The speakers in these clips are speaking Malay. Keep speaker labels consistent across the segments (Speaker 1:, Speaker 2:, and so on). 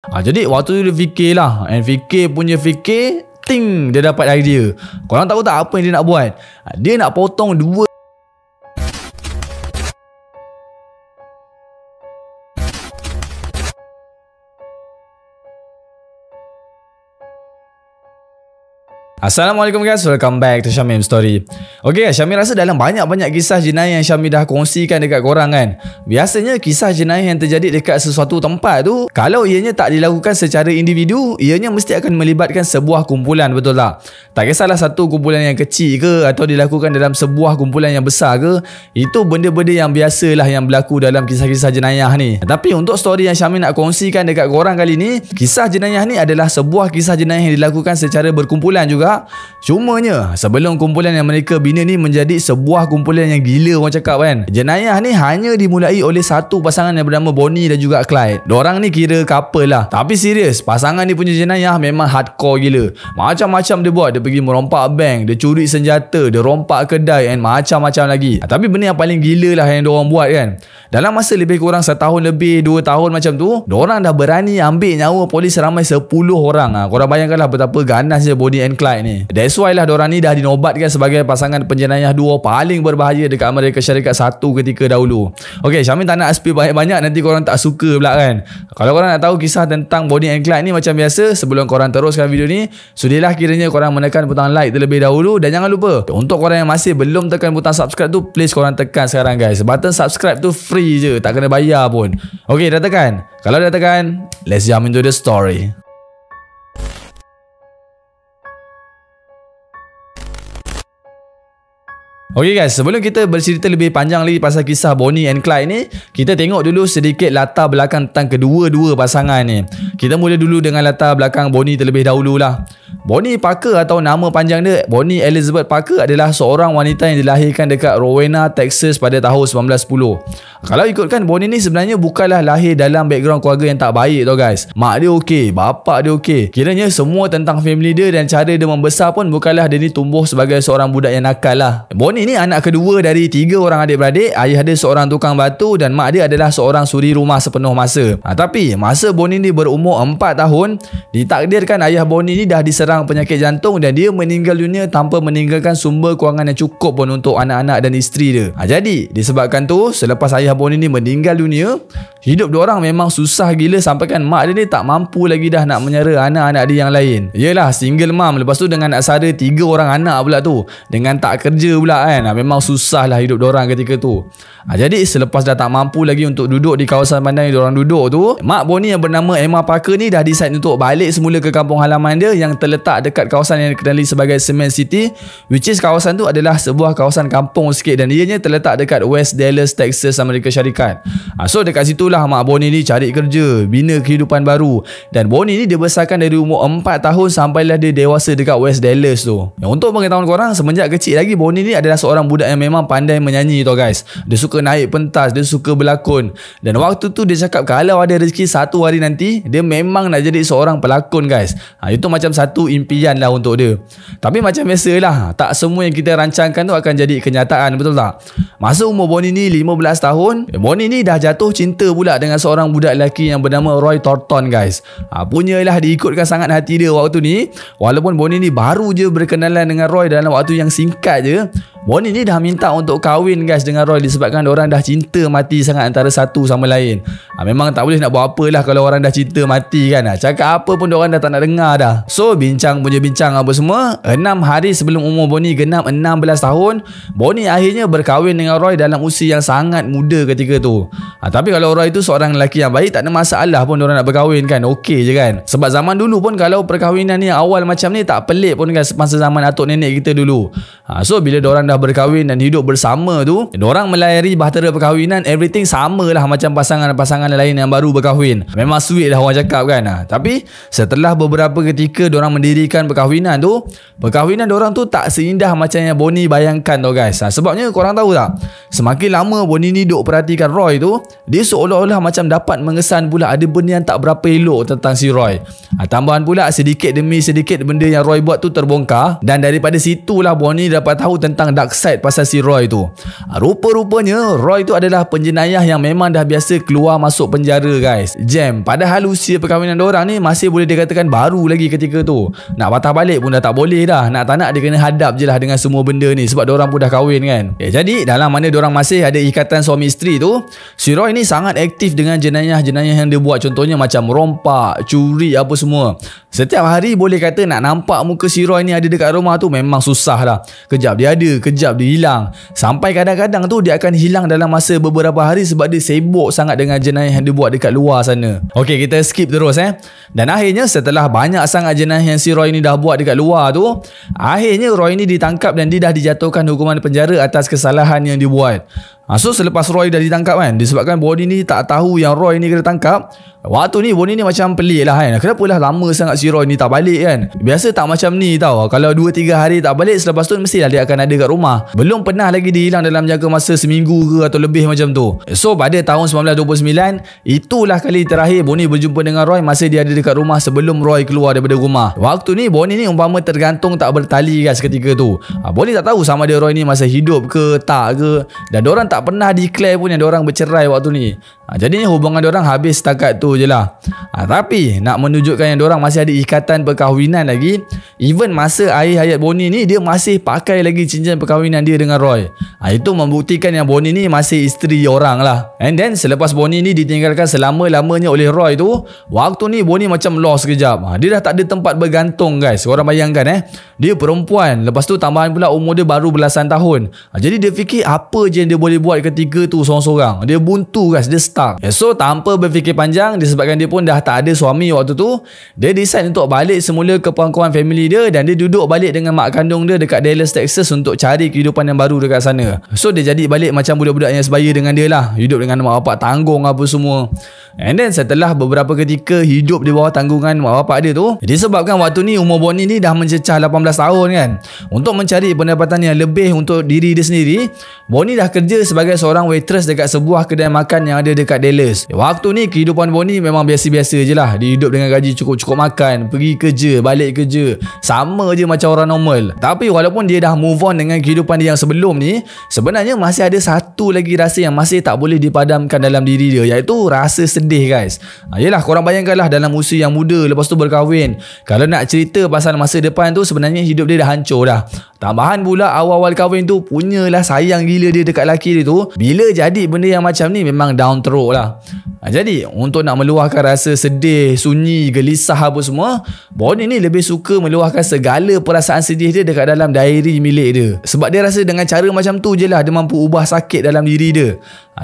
Speaker 1: Jadi waktu tu dia fikir lah, and fikir ting, dia dapat idea. Korang tahu tak apa yang dia nak buat? Dia nak potong dua. Assalamualaikum guys, welcome back to Syamil Story. Okay guys, Syamil rasa dalam banyak-banyak kisah jenayah yang Syamil dah kongsikan dekat korang kan, biasanya kisah jenayah yang terjadi dekat sesuatu tempat tu, kalau ianya tak dilakukan secara individu, ianya mesti akan melibatkan sebuah kumpulan, betul tak? Tak kisahlah satu kumpulan yang kecil ke atau dilakukan dalam sebuah kumpulan yang besar ke, itu benda-benda yang biasalah yang berlaku dalam kisah-kisah jenayah ni. Tapi untuk story yang Syamil nak kongsikan dekat korang kali ni, kisah jenayah ni adalah sebuah kisah jenayah yang dilakukan secara berkumpulan juga. Cumanya sebelum kumpulan yang mereka bina ni menjadi sebuah kumpulan yang gila, orang cakap kan, jenayah ni hanya dimulai oleh satu pasangan yang bernama Bonnie dan juga Clyde. Diorang ni kira couple lah. Tapi serius, pasangan ni punya jenayah memang hardcore gila. Macam-macam dia buat. Dia pergi merompak bank, dia curi senjata, dia rompak kedai, and macam-macam lagi. Tapi benda yang paling gila lah yang diorang buat kan, dalam masa lebih kurang setahun lebih, 2 tahun macam tu, diorang dah berani ambil nyawa polis ramai 10 orang. Korang bayangkanlah betapa ganasnya Bonnie and Clyde ni. That's why lah diorang ni dah dinobatkan sebagai pasangan penjenayah duo paling berbahaya dekat Amerika Syarikat satu ketika dahulu. Okay, Syamil tak nak spill banyak-banyak, nanti korang tak suka pula kan. Kalau korang nak tahu kisah tentang Bonnie and Clyde ni, macam biasa, sebelum korang teruskan video ni, sudilah kiranya korang menekan butang like terlebih dahulu. Dan jangan lupa, untuk korang yang masih belum tekan butang subscribe tu, please korang tekan sekarang guys. Button subscribe tu free je, tak kena bayar pun. Okay, dah tekan? Kalau dah tekan, let's jump into the story. Okay guys, sebelum kita bercerita lebih panjang lagi pasal kisah Bonnie and Clyde ni, kita tengok dulu sedikit latar belakang tentang kedua-dua pasangan ni. Kita mula dulu dengan latar belakang Bonnie terlebih dahulu lah. Bonnie Parker atau nama panjang dia Bonnie Elizabeth Parker adalah seorang wanita yang dilahirkan dekat Rowena, Texas pada tahun 1910. Kalau ikutkan, Bonnie ni sebenarnya bukanlah lahir dalam background keluarga yang tak baik tau guys. Mak dia okey, bapak dia okey. Kiranya semua tentang family dia dan cara dia membesar pun bukanlah dia ni tumbuh sebagai seorang budak yang nakal lah. Bonnie ni anak kedua dari 3 orang adik-beradik. Ayah dia seorang tukang batu dan mak dia adalah seorang suri rumah sepenuh masa. Tapi masa Bonnie ni berumur 4 tahun, ditakdirkan ayah Bonnie ni dah diserang penyakit jantung dan dia meninggal dunia tanpa meninggalkan sumber kewangan yang cukup pun untuk anak-anak dan isteri dia. Jadi disebabkan tu, selepas ayah Bonnie ni meninggal dunia, hidup diorang memang susah gila sampaikan mak dia ni tak mampu lagi dah nak menyara anak-anak dia yang lain. Yelah, single mom, lepas tu dengan nak sara 3 orang anak pula tu, dengan tak kerja pula kan. Memang susah lah hidup diorang ketika tu. Jadi selepas dah tak mampu lagi untuk duduk di kawasan mana yang diorang duduk tu, mak Bonnie yang bernama Emma Parker ni dah decide untuk balik semula ke kampung halaman dia yang terletak dekat kawasan yang dikenali sebagai Cement City, which is kawasan tu adalah sebuah kawasan kampung sikit dan ianya terletak dekat West Dallas, Texas, Amerika Syarikat. So dekat situlah mak Bonnie ni cari kerja, bina kehidupan baru, dan Bonnie ni dibesarkan dari umur 4 tahun sampailah dia dewasa dekat West Dallas tu. Untuk pengetahuan korang, semenjak kecil lagi Bonnie ni adalah seorang budak yang memang pandai menyanyi tau guys. Dia suka naik pentas, dia suka berlakon, dan waktu tu dia cakap kalau ada rezeki satu hari nanti, dia memang nak jadi seorang pelakon guys. Itu macam satu impian lah untuk dia. Tapi macam biasalah, tak semua yang kita rancangkan tu akan jadi kenyataan, betul tak? Masa umur Bonnie ni 15 tahun, Bonnie ni dah jatuh cinta pula dengan seorang budak lelaki yang bernama Roy Thornton guys. Punyalah diikutkan sangat hati dia waktu ni. Walaupun Bonnie ni baru je berkenalan dengan Roy dalam waktu yang singkat je, Bonnie ni dah minta untuk kahwin guys dengan Roy disebabkan diorang dah cinta mati sangat antara satu sama lain. Memang tak boleh nak buat apalah kalau orang dah cinta mati kan. Cakap apa pun diorang dah tak nak dengar dah. So bincang punya bincang apa semua, 6 hari sebelum umur Bonnie genap 16 tahun, Bonnie akhirnya berkahwin dengan Roy dalam usia yang sangat muda ketika tu. Tapi kalau Roy tu seorang lelaki yang baik, tak ada masalah pun diorang nak berkahwin kan. Okey je kan. Sebab zaman dulu pun kalau perkahwinan ni awal macam ni tak pelik pun guys, masa zaman atuk nenek kita dulu. So bila diorang dah berkahwin dan hidup bersama tu, diorang melayari bahtera perkahwinan, everything sama lah macam pasangan-pasangan lain yang baru berkahwin. Memang sweet lah orang cakap kan. Tapi setelah beberapa ketika diorang mendirikan perkahwinan tu, perkahwinan diorang tu tak seindah macam yang Bonnie bayangkan tau guys. Sebabnya korang tahu tak, semakin lama Bonnie ni duk perhatikan Roy tu, dia seolah-olah macam dapat mengesan pula ada benda yang tak berapa elok tentang si Roy. Tambahan pula sedikit demi sedikit benda yang Roy buat tu terbongkar, dan daripada situlah Bonnie dapat tahu tentang dark side pasal si Roy tu. Rupa-rupanya Roy tu adalah penjenayah yang memang dah biasa keluar masuk penjara guys. Jam. Padahal usia perkahwinan diorang ni masih boleh dikatakan baru lagi ketika tu. Nak patah balik pun dah tak boleh dah. Nak tak nak dia kena hadap je lah dengan semua benda ni sebab diorang pun dah kahwin kan. Jadi dalam mana diorang masih ada ikatan suami isteri tu, si Roy ni sangat aktif dengan jenayah-jenayah yang dia buat. Contohnya macam rompak, curi apa semua. Setiap hari boleh kata nak nampak muka si Roy ni ada dekat rumah tu memang susah lah. Kejap dia ada, kejap dia hilang. Sampai kadang-kadang tu dia akan hilang dalam masa beberapa hari sebab dia sibuk sangat dengan jenayah yang dia buat dekat luar sana. Okey, kita skip terus Dan akhirnya setelah banyak sangat jenayah yang si Roy ni dah buat dekat luar tu, akhirnya Roy ni ditangkap dan dia dah dijatuhkan hukuman penjara atas kesalahan yang dia buat. So selepas Roy dah ditangkap kan, disebabkan Bonnie ni tak tahu yang Roy ni kena tangkap. Waktu ni Bonnie ni macam pelik lah kan. Kenapa lah lama sangat si Roy ni tak balik kan. Biasa tak macam ni tau. Kalau 2-3 hari tak balik, selepas tu mestilah dia akan ada kat rumah. Belum pernah lagi dia hilang dalam jangka masa seminggu ke atau lebih macam tu. So pada tahun 1929, itulah kali terakhir Bonnie berjumpa dengan Roy masa dia ada dekat rumah sebelum Roy keluar daripada rumah. Waktu ni Bonnie ni umpama tergantung tak bertali guys ketika tu. Bonnie tak tahu sama ada Roy ni masih hidup ke tak ke. Dan diorang tak pernah declare pun yang diorang bercerai waktu ni. Jadi hubungan diorang habis setakat tu je lah. Tapi nak menunjukkan yang diorang masih ada ikatan perkahwinan lagi, even masa akhir hayat Bonnie ni dia masih pakai lagi cincin perkahwinan dia dengan Roy. Itu membuktikan yang Bonnie ni masih isteri orang lah. And then selepas Bonnie ni ditinggalkan selama-lamanya oleh Roy tu, waktu ni Bonnie macam lost kejap. Dia dah tak ada tempat bergantung guys. Korang bayangkan dia perempuan, lepas tu tambahan pula umur dia baru belasan tahun. Jadi dia fikir apa je yang dia boleh buat ketika tu seorang-seorang. Dia buntu guys, dia stuck. So tanpa berfikir panjang, disebabkan dia pun dah tak ada suami waktu tu, dia decide untuk balik semula ke pangkuan family dia dan dia duduk balik dengan mak kandung dia dekat Dallas, Texas untuk cari kehidupan yang baru dekat sana. So dia jadi balik macam budak-budak yang sebaya dengan dia lah, hidup dengan mak bapak tanggung apa semua. And then setelah beberapa ketika hidup di bawah tanggungan mak bapak dia tu, disebabkan waktu ni umur Bonnie ni dah mencecah 18 tahun kan, untuk mencari pendapatan yang lebih untuk diri dia sendiri, Bonnie dah kerja sebagai seorang waitress dekat sebuah kedai makan yang ada dekat Dallas. Waktu ni kehidupan Bonnie memang biasa-biasa je lah. Dia hidup dengan gaji cukup-cukup makan, pergi kerja, balik kerja, sama je macam orang normal. Tapi walaupun dia dah move on dengan kehidupan dia yang sebelum ni, sebenarnya masih ada satu lagi rasa yang masih tak boleh dipadamkan dalam diri dia, iaitu rasa sedih guys. Yelah, korang bayangkanlah dalam usia yang muda, lepas tu berkahwin. Kalau nak cerita pasal masa depan tu, sebenarnya hidup dia dah hancur dah. Tambahan pula awal-awal kahwin tu punyalah sayang gila dia dekat lelaki dia tu. Bila jadi benda yang macam ni memang down teruk lah. Jadi untuk nak meluahkan rasa sedih, sunyi, gelisah apa semua, Bonnie ni lebih suka meluahkan segala perasaan sedih dia dekat dalam diary milik dia. Sebab dia rasa dengan cara macam tu je lah dia mampu ubah sakit dalam diri dia.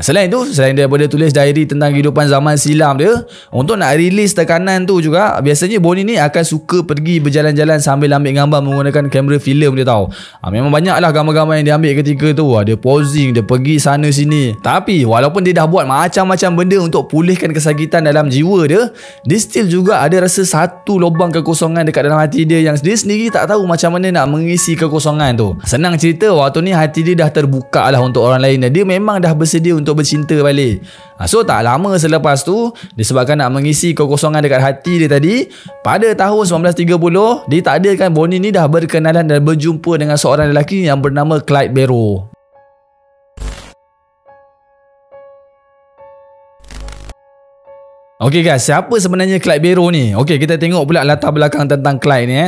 Speaker 1: Selain tu, selain daripada tulis diary tentang kehidupan zaman silam dia, untuk nak release tekanan tu juga, biasanya Bonnie ni akan suka pergi berjalan-jalan sambil ambil gambar menggunakan kamera filem dia tau. Memang banyak lah gambar-gambar yang dia ambil ketika tu. Dia posing, dia pergi sana sini. Tapi walaupun dia dah buat macam-macam benda untuk pulihkan kesakitan dalam jiwa dia, dia still juga ada rasa satu lubang kekosongan dekat dalam hati dia yang dia sendiri tak tahu macam mana nak mengisi kekosongan tu. Senang cerita, waktu ni hati dia dah terbuka lah untuk orang lain dan dia memang dah bersedia untuk bercinta balik. So tak lama selepas tu, disebabkan nak mengisi kekosongan dekat hati dia tadi, pada tahun 1930 ditakdirkan Bonnie ni dah berkenalan dan berjumpa dengan seorang lelaki yang bernama Clyde Barrow. Okay guys, siapa sebenarnya Clyde Barrow ni? Okay, kita tengok pula latar belakang tentang Clyde ni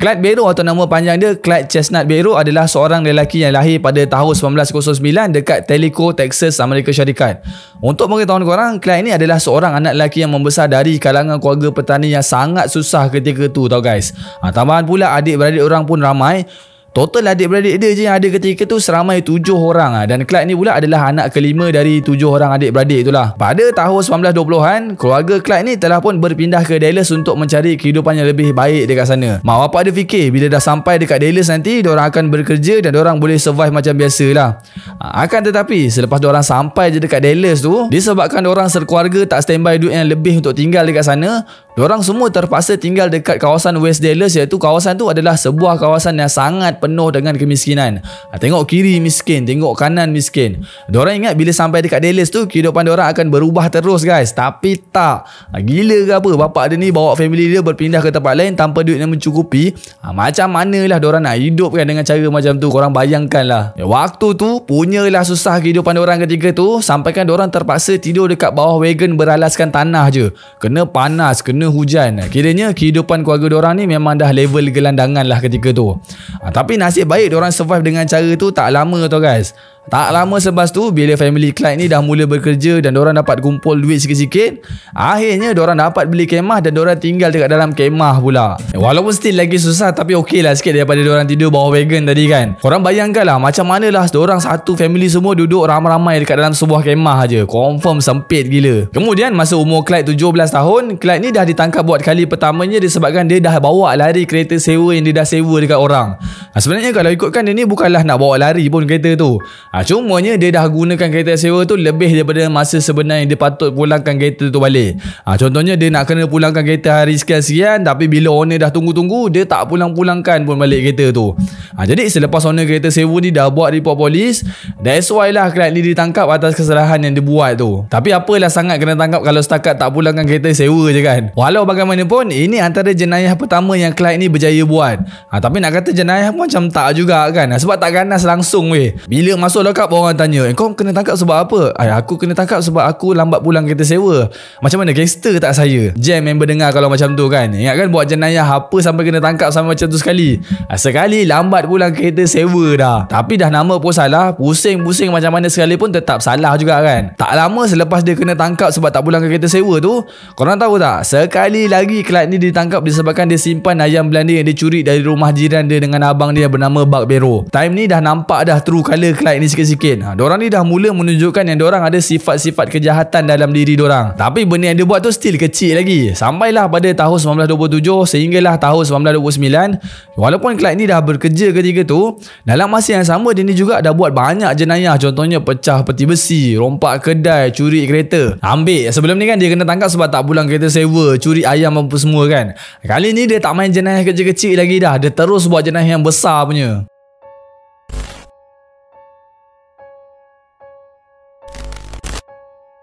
Speaker 1: Clyde Barrow atau nama panjang dia Clyde Chestnut Barrow adalah seorang lelaki yang lahir pada tahun 1909 dekat Tellico, Texas, Amerika Syarikat. Untuk pengetahuan korang, Clyde ni adalah seorang anak lelaki yang membesar dari kalangan keluarga petani yang sangat susah ketika tu tau guys. Tambahan pula adik-beradik orang pun ramai. Total adik-beradik dia je yang ada ketika tu seramai 7 orang. Dan Clyde ni pula adalah anak kelima dari 7 orang adik-beradik itulah. Pada tahun 1920-an, keluarga Clyde ni telah pun berpindah ke Dallas untuk mencari kehidupan yang lebih baik dekat sana. Mak bapak dia fikir bila dah sampai dekat Dallas nanti, diorang akan bekerja dan diorang boleh survive macam biasalah. Akan tetapi, selepas diorang sampai je dekat Dallas tu, disebabkan diorang sekeluarga tak standby duit yang lebih untuk tinggal dekat sana, Diorang semua terpaksa tinggal dekat kawasan West Dallas, iaitu kawasan tu adalah sebuah kawasan yang sangat penuh dengan kemiskinan. Tengok kiri miskin, tengok kanan miskin. Diorang ingat bila sampai dekat Dallas tu kehidupan diorang akan berubah terus guys. Tapi tak. Gila ke apa, bapak dia ni bawa family dia berpindah ke tempat lain tanpa duit yang mencukupi. Macam manalah diorang nak hidup kan dengan cara macam tu. Korang bayangkan lah. Waktu tu punyalah susah kehidupan diorang ketika tu, sampaikan diorang terpaksa tidur dekat bawah wagon beralaskan tanah je. Kena panas, kena hujan. Kiranya kehidupan keluarga diorang ni memang dah level gelandangan lah ketika tu. Tapi nasib baik diorang survive dengan cara tu tak lama tau guys. Tak lama selepas tu, bila family Clyde ni dah mula bekerja dan diorang dapat kumpul duit sikit-sikit, akhirnya diorang dapat beli kemah dan diorang tinggal dekat dalam kemah pula. Walaupun still lagi susah, tapi okey lah sikit daripada diorang tidur bawah wagon tadi kan. Korang bayangkan lah macam mana lah diorang satu family semua duduk ramai-ramai dekat dalam sebuah kemah je. Confirm sempit gila. Kemudian masa umur Clyde 17 tahun, Clyde ni dah ditangkap buat kali pertamanya disebabkan dia dah bawa lari kereta sewa yang dia dah sewa dekat orang. Sebenarnya kalau ikutkan dia ni bukanlah nak bawa lari pun kereta tu. Cumanya dia dah gunakan kereta sewa tu lebih daripada masa sebenarnya dia patut pulangkan kereta tu balik. Contohnya dia nak kena pulangkan kereta hari sekian-sekian, tapi bila owner dah tunggu-tunggu, dia tak pulang-pulangkan pun balik kereta tu. Jadi selepas owner kereta sewa ni dah buat report polis, that's why lah Clyde ni ditangkap atas kesalahan yang dia buat tu. Tapi apalah sangat kena tangkap kalau setakat tak pulangkan kereta sewa je kan. Walau bagaimanapun, ini antara jenayah pertama yang Clyde ni berjaya buat. Tapi nak kata jenayah pun macam tak juga kan, sebab tak ganas langsung weh. Bila masuk lokap orang tanya, kau kena tangkap sebab apa? Aku kena tangkap sebab aku lambat pulang kereta sewa. Macam mana, gangster tak saya? Jam member dengar kalau macam tu kan. Ingat kan buat jenayah apa sampai kena tangkap sampai macam tu sekali? Sekali lambat pulang kereta sewa dah. Tapi dah nama pun salah, pusing-pusing macam mana sekali pun tetap salah juga kan. Tak lama selepas dia kena tangkap sebab tak pulang kereta sewa tu, korang tahu tak, sekali lagi Clyde ni ditangkap disebabkan dia simpan ayam Belanda yang dia curi dari rumah jiran dia dengan abang dia bernama Buck Barrow. Time ni dah nampak dah true colour Clyde ni sikit-sikit. Diorang ni dah mula menunjukkan yang diorang ada sifat-sifat kejahatan dalam diri diorang. Tapi benda yang dia buat tu still kecil lagi. Sampailah pada tahun 1927 sehinggalah tahun 1929. Walaupun Clyde ni dah bekerja ketika tu, dalam masa yang sama dia ni juga dah buat banyak jenayah. Contohnya pecah peti besi, rompak kedai, curi kereta. Ambil sebelum ni kan dia kena tangkap sebab tak pulang kereta sewa, curi ayam apa semua kan. Kali ni dia tak main jenayah kecil-kecil lagi dah. Dia terus buat jenayah yang besar punya.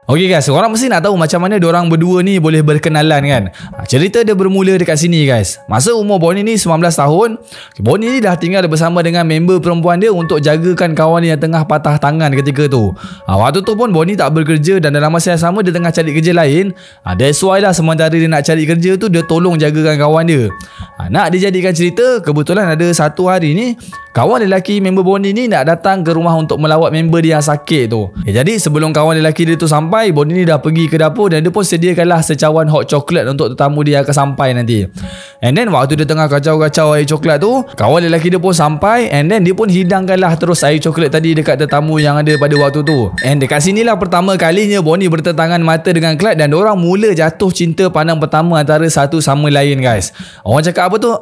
Speaker 1: Okey guys, korang mesti nak tahu macam mana diorang berdua ni boleh berkenalan kan. Cerita dia bermula dekat sini guys. Masa umur Bonnie ni 19 tahun, Bonnie ni dah tinggal bersama dengan member perempuan dia untuk jagakan kawan yang tengah patah tangan ketika tu. Waktu tu pun Bonnie tak bekerja dan dalam masa yang sama dia tengah cari kerja lain. That's why lah sementara dia nak cari kerja tu, dia tolong jagakan kawan dia. Nak dijadikan cerita, kebetulan ada satu hari ni kawan lelaki member Bonnie ni nak datang ke rumah untuk melawat member dia yang sakit tu. Jadi sebelum kawan lelaki dia tu sampai, Bonnie ni dah pergi ke dapur dan dia pun sediakanlah secawan hot chocolate untuk tetamu dia akan sampai nanti. And then waktu dia tengah kacau-kacau air coklat tu, kawan lelaki dia pun sampai and then dia pun hidangkanlah terus air coklat tadi dekat tetamu yang ada pada waktu tu. And dekat sinilah pertama kalinya Bonnie bertentangan mata dengan Clyde dan diorang mula jatuh cinta pandang pertama antara satu sama lain guys. Orang cakap apa tu?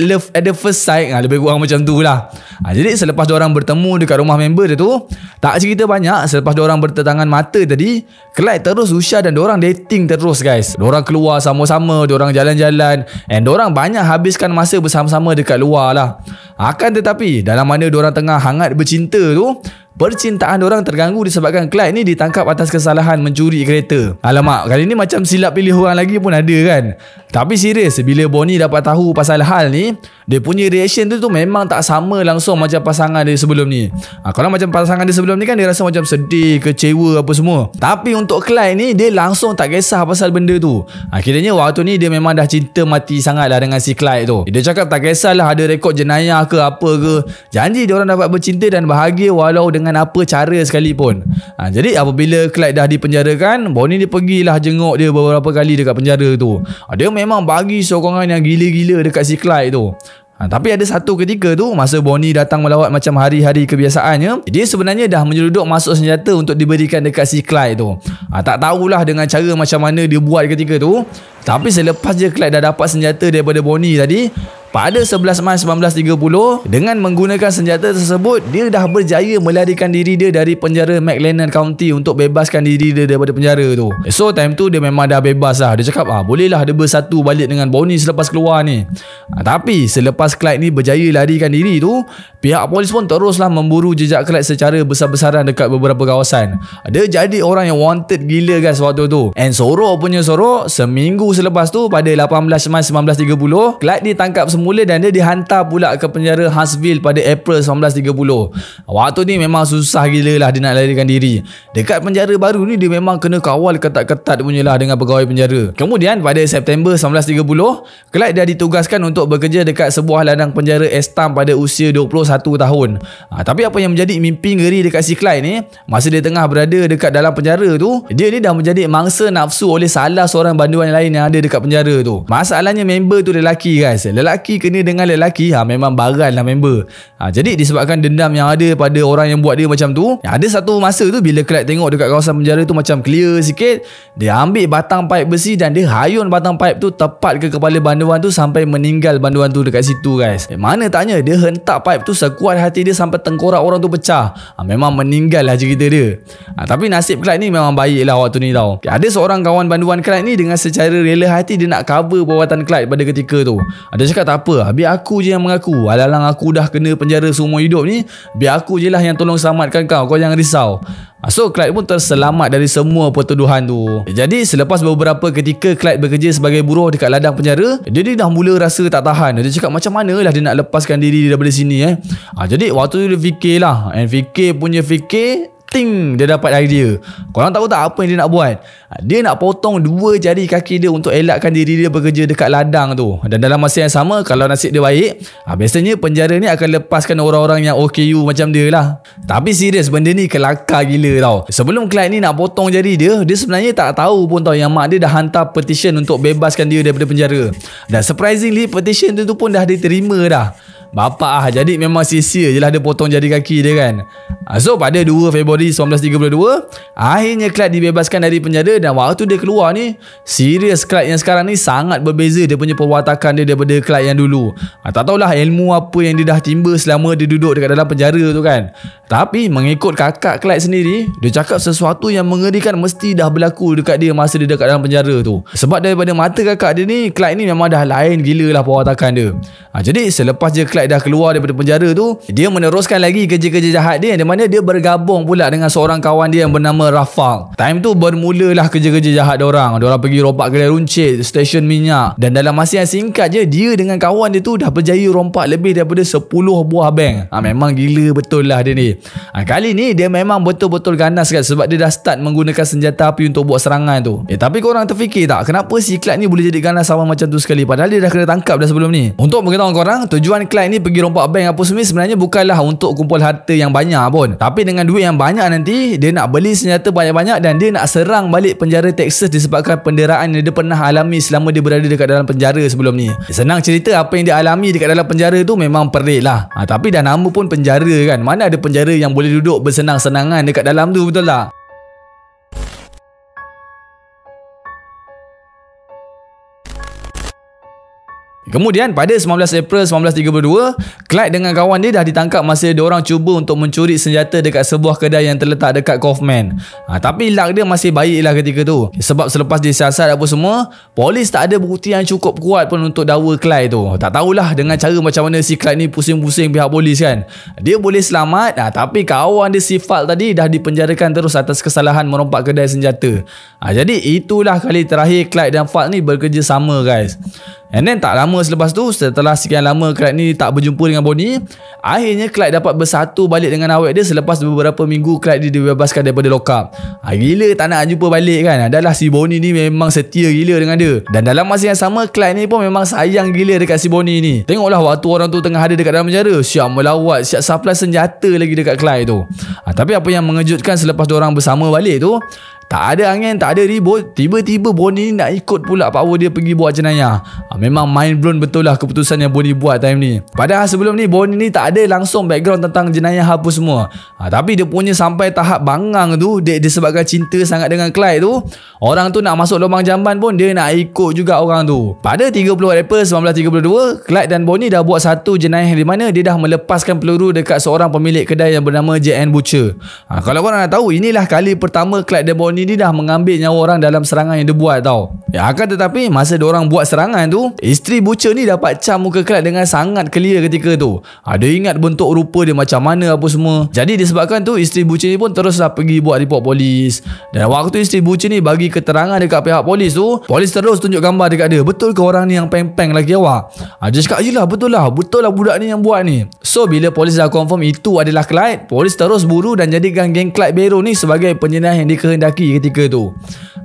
Speaker 1: Love at the first sight. Lebih kurang macam tu lah. Jadi selepas diorang bertemu dekat rumah member dia tu, tak cerita banyak, selepas diorang bertentangan mata tadi, Clyde terus usyah dan diorang dating terus guys. Diorang keluar sama-sama, diorang jalan-jalan and diorang banyak habiskan masa bersama-sama dekat luar lah. Akan tetapi dalam mana diorang tengah hangat bercinta tu, percintaan diorang terganggu disebabkan Clyde ni ditangkap atas kesalahan mencuri kereta. Alamak, kali ni macam silap pilih orang lagi pun ada kan. Tapi serius, bila Bonnie dapat tahu pasal hal ni, dia punya reaction tu memang tak sama langsung macam pasangan dia sebelum ni. Kalau macam pasangan dia sebelum ni kan dia rasa macam sedih, kecewa apa semua. Tapi untuk Clyde ni, dia langsung tak kisah pasal benda tu. Kiranya waktu ni dia memang dah cinta mati sangat lah dengan si Clyde tu. Dia cakap tak kisahlah ada rekod jenayah ke apa ke, janji diorang dapat bercinta dan bahagia walau dengan apa cara sekalipun. Jadi apabila Clyde dah dipenjarakan, Bonnie dia pergilah jenguk dia beberapa kali dekat penjara tu. Dia memang bagi sokongan yang gila-gila dekat si Clyde tu. Tapi ada satu ketika tu, masa Bonnie datang melawat macam hari-hari kebiasaannya, dia sebenarnya dah menyeluduk masuk senjata untuk diberikan dekat si Clyde tu. Tak tahulah dengan cara macam mana dia buat ketika tu. Tapi selepas je Clyde dah dapat senjata daripada Bonnie tadi, Pada 11 Mac 1930, dengan menggunakan senjata tersebut, dia dah berjaya melarikan diri dia dari penjara McLennan County untuk bebaskan diri dia daripada penjara tu. So time tu dia memang dah bebas lah. Dia cakap bolehlah dia bersatu balik dengan Bonnie selepas keluar ni. Tapi selepas Clyde ni berjaya larikan diri tu, pihak polis pun teruslah memburu jejak Clyde secara besar-besaran dekat beberapa kawasan. Dia jadi orang yang wanted gila guys waktu tu. And sorok punya sorok, seminggu selepas tu pada 18 Mac 1930, Clyde ditangkap semula dan dia dihantar pula ke penjara Huntsville pada April 1930. Waktu ni memang susah gila lah dia nak larikan diri. Dekat penjara baru ni dia memang kena kawal ketat-ketat punya lah dengan pegawai penjara. Kemudian pada September 1930, Clyde dah ditugaskan untuk bekerja dekat sebuah ladang penjara Estam pada usia 21 tahun. Tapi apa yang menjadi mimpi ngeri dekat si Clyde ni, masa dia tengah berada dekat dalam penjara tu, dia ni dah menjadi mangsa nafsu oleh salah seorang banduan lain yang ada dekat penjara tu. Masalahnya member tu lelaki guys. Lelaki kena dengan lelaki, memang baran lah member. Jadi disebabkan dendam yang ada pada orang yang buat dia macam tu, ada satu masa tu bila Clyde tengok dekat kawasan penjara tu macam clear sikit, dia ambil batang paip besi dan dia hayun batang paip tu tepat ke kepala banduan tu sampai meninggal banduan tu dekat situ guys. Mana tanya, dia hentak paip tu sekuat hati dia sampai tengkorak orang tu pecah. Memang meninggal lah cerita dia. Tapi nasib Clyde ni memang baik lah waktu ni tau. Ada seorang kawan banduan Clyde ni dengan secara rela hati dia nak cover perbuatan Clyde pada ketika tu. Dia cakap tak apa, biar aku je yang mengaku. Alang aku dah kena penjara seumur hidup ni, biar aku je lah yang tolong selamatkan kau jangan risau. So Clyde pun terselamat dari semua pertuduhan tu. Jadi selepas beberapa ketika Clyde bekerja sebagai buruh dekat ladang penjara, dia dah mula rasa tak tahan. Dia cakap macam manalah dia nak lepaskan diri daripada sini Jadi waktu tu dia fikir lah, and fikir ting, dia dapat idea. Korang tahu tak apa yang dia nak buat? Dia nak potong 2 jari kaki dia untuk elakkan diri dia bekerja dekat ladang tu. Dan dalam masa yang sama, kalau nasib dia baik, biasanya penjara ni akan lepaskan orang-orang yang OKU macam dia lah. Tapi serius, benda ni kelakar gila tau. Sebelum Clyde ni nak potong jari dia sebenarnya tak tahu pun tau yang mak dia dah hantar petition untuk bebaskan dia daripada penjara. Dan surprisingly, petition tu pun dah diterima dah. Bapak jadi memang sia-sia je lah dia potong jari kaki dia kan. So pada 2 Februari 1932, akhirnya Clyde dibebaskan dari penjara. Dan waktu dia keluar ni, serius Clyde yang sekarang ni sangat berbeza dia punya perwatakan dia daripada Clyde yang dulu. Tak tahulah ilmu apa yang dia dah timba selama dia duduk dekat dalam penjara tu kan. Tapi mengikut kakak Clyde sendiri, dia cakap sesuatu yang mengerikan mesti dah berlaku dekat dia masa dia dekat dalam penjara tu. Sebab daripada mata kakak dia ni, Clyde ni memang dah lain gila lah perwatakan dia. Jadi selepas je Clyde dah keluar daripada penjara tu, dia meneruskan lagi kerja-kerja jahat dia, di mana dia bergabung pula dengan seorang kawan dia yang bernama Rafal. Time tu bermulalah kerja-kerja jahat diorang pergi rompak kedai runcit, stesen minyak, dan dalam masa yang singkat je, dia dengan kawan dia tu dah berjaya rompak lebih daripada 10 buah bank. Memang gila betul lah dia ni. Kali ni dia memang betul-betul ganas kan, sebab dia dah start menggunakan senjata api untuk buat serangan tu. Tapi korang terfikir tak, kenapa si Clyde ni boleh jadi ganas sama macam tu sekali, padahal dia dah kena tangkap dah sebelum ni? Untuk beritahu korang, tujuan Clyde ni pergi rompak bank apa semua sebenarnya bukanlah untuk kumpul harta yang banyak pun, tapi dengan duit yang banyak nanti dia nak beli senjata banyak-banyak dan dia nak serang balik penjara Texas disebabkan penderaan yang dia pernah alami selama dia berada dekat dalam penjara sebelum ni. Senang cerita, apa yang dia alami dekat dalam penjara tu memang pelik lah. Tapi dah nama pun penjara kan, mana ada penjara yang boleh duduk bersenang-senangan dekat dalam tu, betul tak? Kemudian pada 19 April 1932, Clyde dengan kawan dia dah ditangkap masa diorang cuba untuk mencuri senjata dekat sebuah kedai yang terletak dekat Kaufman. Tapi luck dia masih baik lah ketika tu, sebab selepas disiasat apa semua, polis tak ada bukti yang cukup kuat pun untuk dakwa Clyde tu. Tak tahulah dengan cara macam mana si Clyde ni pusing-pusing pihak polis kan. Dia boleh selamat, tapi kawan dia si Fal tadi dah dipenjarakan terus atas kesalahan merompak kedai senjata. Jadi itulah kali terakhir Clyde dan Fal ni bekerja sama guys. And then tak lama selepas tu, setelah sekian lama Clyde ni tak berjumpa dengan Bonnie, akhirnya Clyde dapat bersatu balik dengan awet dia selepas beberapa minggu Clyde dibebaskan daripada lock-up. Gila tak nak jumpa balik kan. Adalah si Bonnie ni memang setia gila dengan dia. Dan dalam masa yang sama, Clyde ni pun memang sayang gila dekat si Bonnie ni. Tengoklah waktu orang tu tengah ada dekat dalam penjara, siap melawat, siap supply senjata lagi dekat Clyde tu. Tapi apa yang mengejutkan selepas diorang bersama balik tu, Tak ada angin, tak ada ribut, tiba-tiba Bonnie ni nak ikut pula power dia pergi buat jenayah. Memang mind blown betul lah keputusan yang Bonnie buat time ni. Padahal sebelum ni Bonnie ni tak ada langsung background tentang jenayah apa semua. Tapi dia punya sampai tahap bangang tu, dia disebabkan cinta sangat dengan Clyde tu, orang tu nak masuk lubang jamban pun dia nak ikut juga orang tu. Pada 30 April 1932, Clyde dan Bonnie dah buat satu jenayah di mana dia dah melepaskan peluru dekat seorang pemilik kedai yang bernama J.N. Butcher. Kalau korang nak tahu, inilah kali pertama Clyde dan Bonnie ni dah mengambil nyawa orang dalam serangan yang dia buat tau. Akan tetapi masa diorang buat serangan tu, isteri Butcher ni dapat cam muka Clyde dengan sangat clear ketika tu. Dia ingat bentuk rupa dia macam mana apa semua. Jadi disebabkan tu, isteri Butcher ni pun teruslah pergi buat report polis. Dan waktu isteri Butcher ni bagi keterangan dekat pihak polis tu, polis terus tunjuk gambar dekat dia. Betul ke orang ni yang peng-peng lagi awak? Dia cakap, yelah betul lah budak ni yang buat ni. So bila polis dah confirm itu adalah Clyde, polis terus buru dan jadikan geng Clyde Barrow ni sebagai penjenayah yang dikehendaki ketika tu.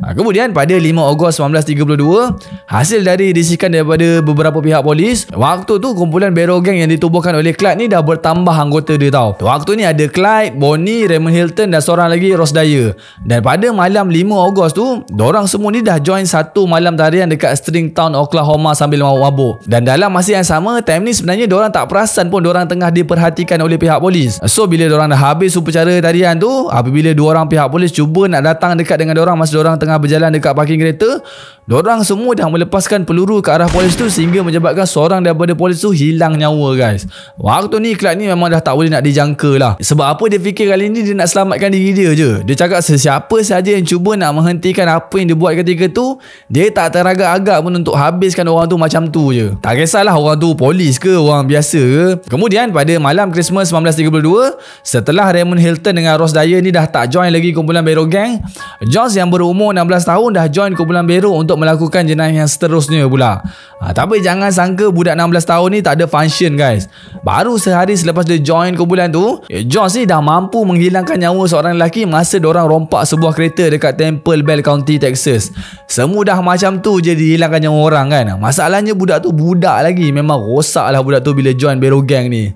Speaker 1: Kemudian pada 5 Ogos 1932, hasil dari risikan daripada beberapa pihak polis, waktu tu kumpulan Barrow Gang yang ditubuhkan oleh Clyde ni dah bertambah anggota dia tau. Waktu ni ada Clyde, Bonnie, Raymond Hilton dan seorang lagi Ross Dyer. Dan pada malam 5 Ogos tu, dorang semua ni dah join satu malam tarian dekat Stringtown, Oklahoma sambil mabuk-mabuk. Dan dalam masa yang sama, time ni sebenarnya dorang tak perasan pun dorang tengah diperhatikan oleh pihak polis. So bila dorang dah habis upacara tarian tu, apabila dua orang pihak polis cuba nak datang dekat dengan dorang masa dorang tengah berjalan dekat parking kereta, dorang semua dah melepaskan peluru ke arah polis tu sehingga menyebabkan seorang daripada polis tu hilang nyawa guys. Waktu ni Clyde ni memang dah tak boleh nak dijangka lah. Sebab apa dia fikir kali ni dia nak selamatkan diri dia je. Dia cakap sesiapa sahaja yang cuba nak menghentikan apa yang dia buat ketika tu, dia tak teragak-agak pun untuk habiskan orang tu macam tu je. Tak kisahlah orang tu polis ke orang biasa ke. Kemudian pada malam Christmas 1932, setelah Raymond Hilton dengan Ross Dyer ni dah tak join lagi kumpulan Barrow Gang, Jones yang berumur 16 tahun dah join kumpulan Barrow untuk melakukan jenayah yang seterusnya pula. Tapi jangan sangka budak 16 tahun ni tak ada function guys. Baru sehari selepas dia join kumpulan tu, Jones ni dah mampu menghilangkan nyawa seorang lelaki masa diorang rompak sebuah kereta dekat Temple Bell County, Texas. Semudah macam tu je dihilangkan nyawa orang kan. Masalahnya budak tu budak lagi. Memang rosak lah budak tu bila join Barrow Gang ni.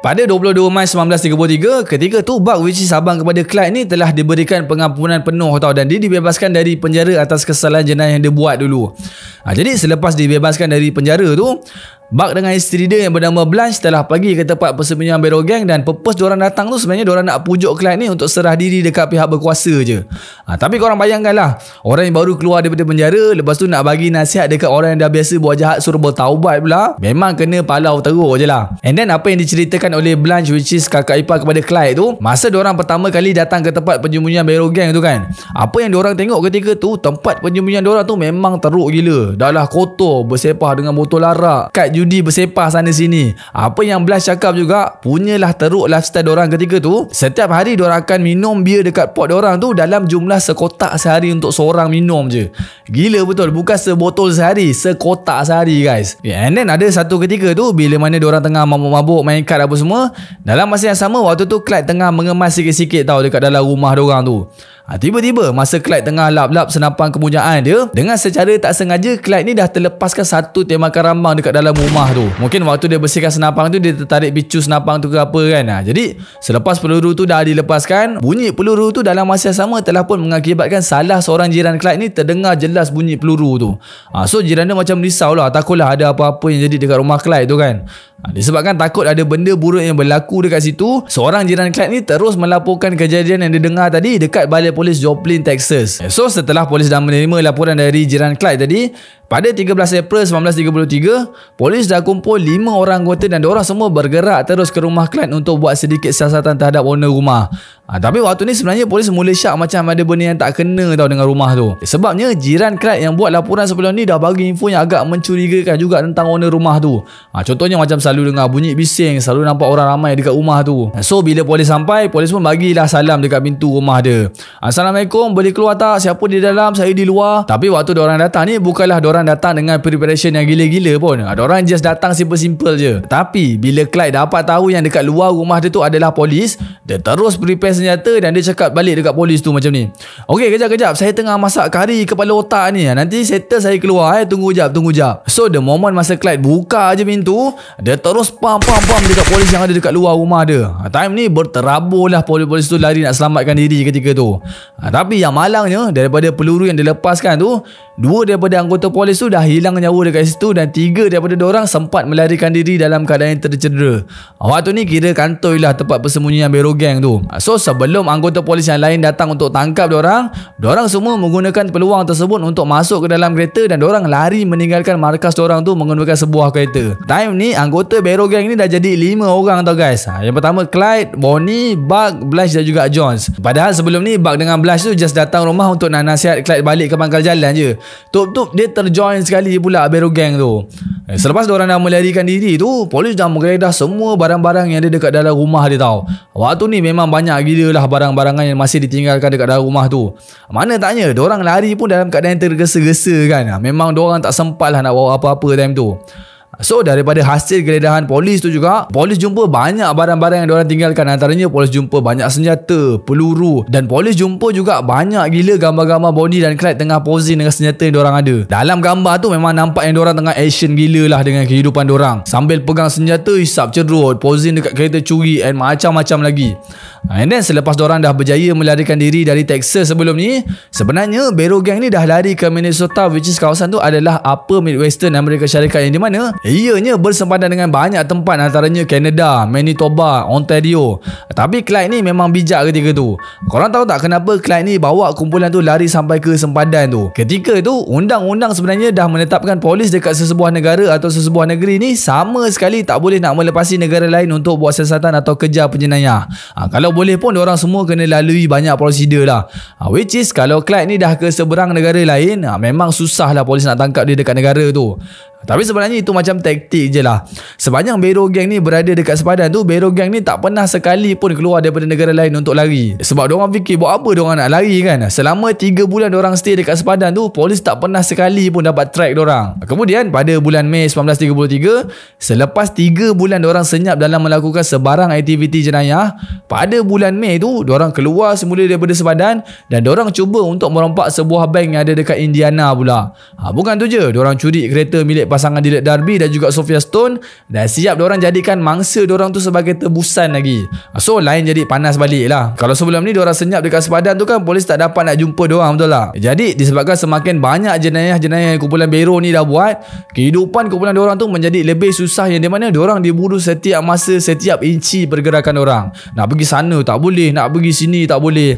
Speaker 1: Pada 22 Mac 1933, ketika tu Buck, which is abang kepada Clyde ni, telah diberikan pengampunan penuh tau, dan dia dibebaskan dari penjara atas kesalahan jenayah yang dia buat dulu. Jadi selepas dibebaskan dari penjara tu, Buck dengan isteri dia yang bernama Blanche telah pergi ke tempat persembunyian Barrow Gang, dan purpose diorang datang tu sebenarnya diorang nak pujuk Clyde ni untuk serah diri dekat pihak berkuasa je. Tapi korang bayangkanlah, orang yang baru keluar daripada penjara, lepas tu nak bagi nasihat dekat orang yang dah biasa buat jahat suruh bertaubat pula, memang kena palau teruk je lah. And then apa yang diceritakan oleh Blanche, which is kakak ipar kepada Clyde tu, masa diorang pertama kali datang ke tempat penyembunyian Barrow Gang tu kan, apa yang diorang tengok ketika tu, tempat penyembunyian diorang tu memang teruk gila. Dah lah kotor, bersepah dengan botol arak, kad judi bersepah sana sini. Apa yang Blanche cakap juga, punyalah teruk lifestyle diorang ketika tu. Setiap hari diorang akan minum bir dekat pot diorang tu dalam jumlah sekotak sehari untuk seorang minum je. Gila betul, bukan sebotol sehari, sekotak sehari guys. And then ada satu ketika tu, bila mana diorang tengah mabuk-mabuk main kad apa semua, dalam masa yang sama waktu tu Clyde tengah mengemas sikit-sikit tau dekat dalam rumah diorang tu. Tiba-tiba masa Clyde tengah lap-lap senapan kemujaan dia, dengan secara tak sengaja Clyde ni dah terlepaskan satu tembakan rambang dekat dalam rumah tu. Mungkin waktu dia bersihkan senapan tu, dia tertarik picu senapan tu ke apa kan. Jadi selepas peluru tu dah dilepaskan, bunyi peluru tu dalam masa yang sama telah pun mengakibatkan salah seorang jiran Clyde ni terdengar jelas bunyi peluru tu. So jiran dia macam risau lah, takutlah ada apa-apa yang jadi dekat rumah Clyde tu kan. Disebabkan takut ada benda buruk yang berlaku dekat situ, seorang jiran Clyde ni terus melaporkan kejadian yang dia dengar tadi dekat balai polis Joplin, Texas. So setelah polis dah menerima laporan dari jiran Clyde tadi, pada 13 April 1933, polis dah kumpul 5 orang anggota dan diorang semua bergerak terus ke rumah Clyde untuk buat sedikit siasatan terhadap owner rumah. Tapi waktu ni sebenarnya polis mula syak macam ada benda yang tak kena tau dengan rumah tu. Sebabnya jiran Clyde yang buat laporan sebelum ni dah bagi info yang agak mencurigakan juga tentang owner rumah tu. Contohnya macam selalu dengar bunyi bising, selalu nampak orang ramai dekat rumah tu. So bila polis sampai, polis pun bagilah salam dekat pintu rumah dia. Assalamualaikum, boleh keluar tak? Siapa di dalam? Saya di luar. Tapi waktu diorang datang ni, bukanlah diorang diorang datang dengan preparation yang gila-gila pun. Diorang just datang simple-simple je. Tapi bila Clyde dapat tahu yang dekat luar rumah dia tu adalah polis, dia terus prepare senjata dan dia cakap balik dekat polis tu macam ni. Okey, kejap, saya tengah masak kari kepala otak ni. Nanti settle saya keluar. Tunggu jap. So the moment masa Clyde buka je pintu, dia terus pam dekat polis yang ada dekat luar rumah dia. Time ni berterabur lah polis-polis tu lari nak selamatkan diri ketika tu. Tapi yang malangnya, daripada peluru yang dilepaskan tu, 2 daripada anggota polis tu dah hilang nyawa dekat situ dan 3 daripada diorang sempat melarikan diri dalam keadaan yang tercedera. Waktu ni kira kantoi lah tempat persembunyian Bero Gang tu. So sebelum anggota polis yang lain datang untuk tangkap diorang semua menggunakan peluang tersebut untuk masuk ke dalam kereta dan diorang lari meninggalkan markas diorang tu menggunakan sebuah kereta. Time ni anggota Bero Gang ni dah jadi 5 orang tau guys. Yang pertama Clyde, Bonnie, Buck, Blush dan juga Jones. Padahal sebelum ni Buck dengan Blush tu just datang rumah untuk nak nasihat Clyde balik ke pangkal jalan je. Tup dia terjoin sekali pula Bero Gang tu. Selepas diorang dah melarikan diri tu, polis dah menggeledah semua barang-barang yang ada dekat dalam rumah dia tau. Waktu ni memang banyak gila lah barang-barangan yang masih ditinggalkan dekat dalam rumah tu. Mana taknya diorang lari pun dalam keadaan tergesa-gesa kan. Memang diorang tak sempat lah nak bawa apa-apa time tu. So daripada hasil geledahan polis tu juga, polis jumpa banyak barang-barang yang diorang tinggalkan. Antaranya polis jumpa banyak senjata, peluru, dan polis jumpa juga banyak gila gambar-gambar Bonnie dan Clyde tengah posing dengan senjata yang diorang ada. Dalam gambar tu memang nampak yang diorang tengah action gila lah dengan kehidupan diorang. Sambil pegang senjata, hisap cerut, posing dekat kereta curi and macam-macam lagi. And then selepas diorang dah berjaya melarikan diri dari Texas sebelum ni, sebenarnya Bero Gang ni dah lari ke Minnesota, which is kawasan tu adalah Upper Midwestern Amerika Syarikat, yang di mana ianya bersempadan dengan banyak tempat antaranya Canada, Manitoba, Ontario. Tapi Clyde ni memang bijak ketika tu. Korang tahu tak kenapa Clyde ni bawa kumpulan tu lari sampai ke sempadan tu? Ketika tu undang-undang sebenarnya dah menetapkan polis dekat sesebuah negara atau sesebuah negeri ni sama sekali tak boleh nak melepasi negara lain untuk buat siasatan atau kejar penjenayah. Kalau boleh pun diorang semua kena lalui banyak prosedur lah. Which is kalau Clyde ni dah ke seberang negara lain, memang susah lah polis nak tangkap dia dekat negara tu. Tapi sebenarnya itu macam taktik je lah. Sepanjang Bero Gang ni berada dekat sepadan tu, Bero Gang ni tak pernah sekali pun keluar daripada negara lain untuk lari. Sebab diorang fikir buat apa diorang nak lari kan. Selama 3 bulan diorang stay dekat sepadan tu, polis tak pernah sekali pun dapat track diorang. Kemudian pada bulan Mei 1933, selepas 3 bulan diorang senyap dalam melakukan sebarang aktiviti jenayah, pada bulan Mei tu diorang keluar semula daripada sepadan dan diorang cuba untuk merompak sebuah bank yang ada dekat Indiana pula. Bukan tu je, diorang curi kereta milik pasangan Dillard Darby dan juga Sophia Stone dan siap diorang jadikan mangsa diorang tu sebagai tebusan lagi. So lain jadi panas balik lah. Kalau sebelum ni diorang senyap dekat sepadan tu kan, polis tak dapat nak jumpa diorang, betul tak? Jadi disebabkan semakin banyak jenayah-jenayah yang kumpulan Bero ni dah buat, kehidupan kumpulan diorang tu menjadi lebih susah, yang di mana diorang diburu setiap masa, setiap inci pergerakan diorang. Nak pergi sana tak boleh, nak pergi sini tak boleh.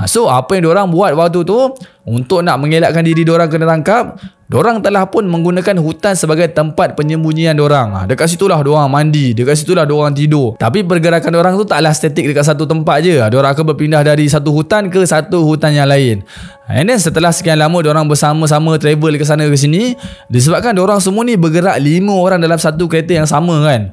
Speaker 1: So apa yang diorang buat waktu tu, untuk nak mengelakkan diri diorang kena tangkap, diorang telah pun menggunakan hutan sebagai tempat penyembunyian diorang. Dekat situlah diorang mandi, dekat situlah diorang tidur. Tapi pergerakan diorang tu taklah statik dekat satu tempat je. Diorang akan berpindah dari satu hutan ke satu hutan yang lain. And then setelah sekian lama diorang bersama-sama travel ke sana ke sini, disebabkan diorang semua ni bergerak 5 orang dalam satu kereta yang sama kan.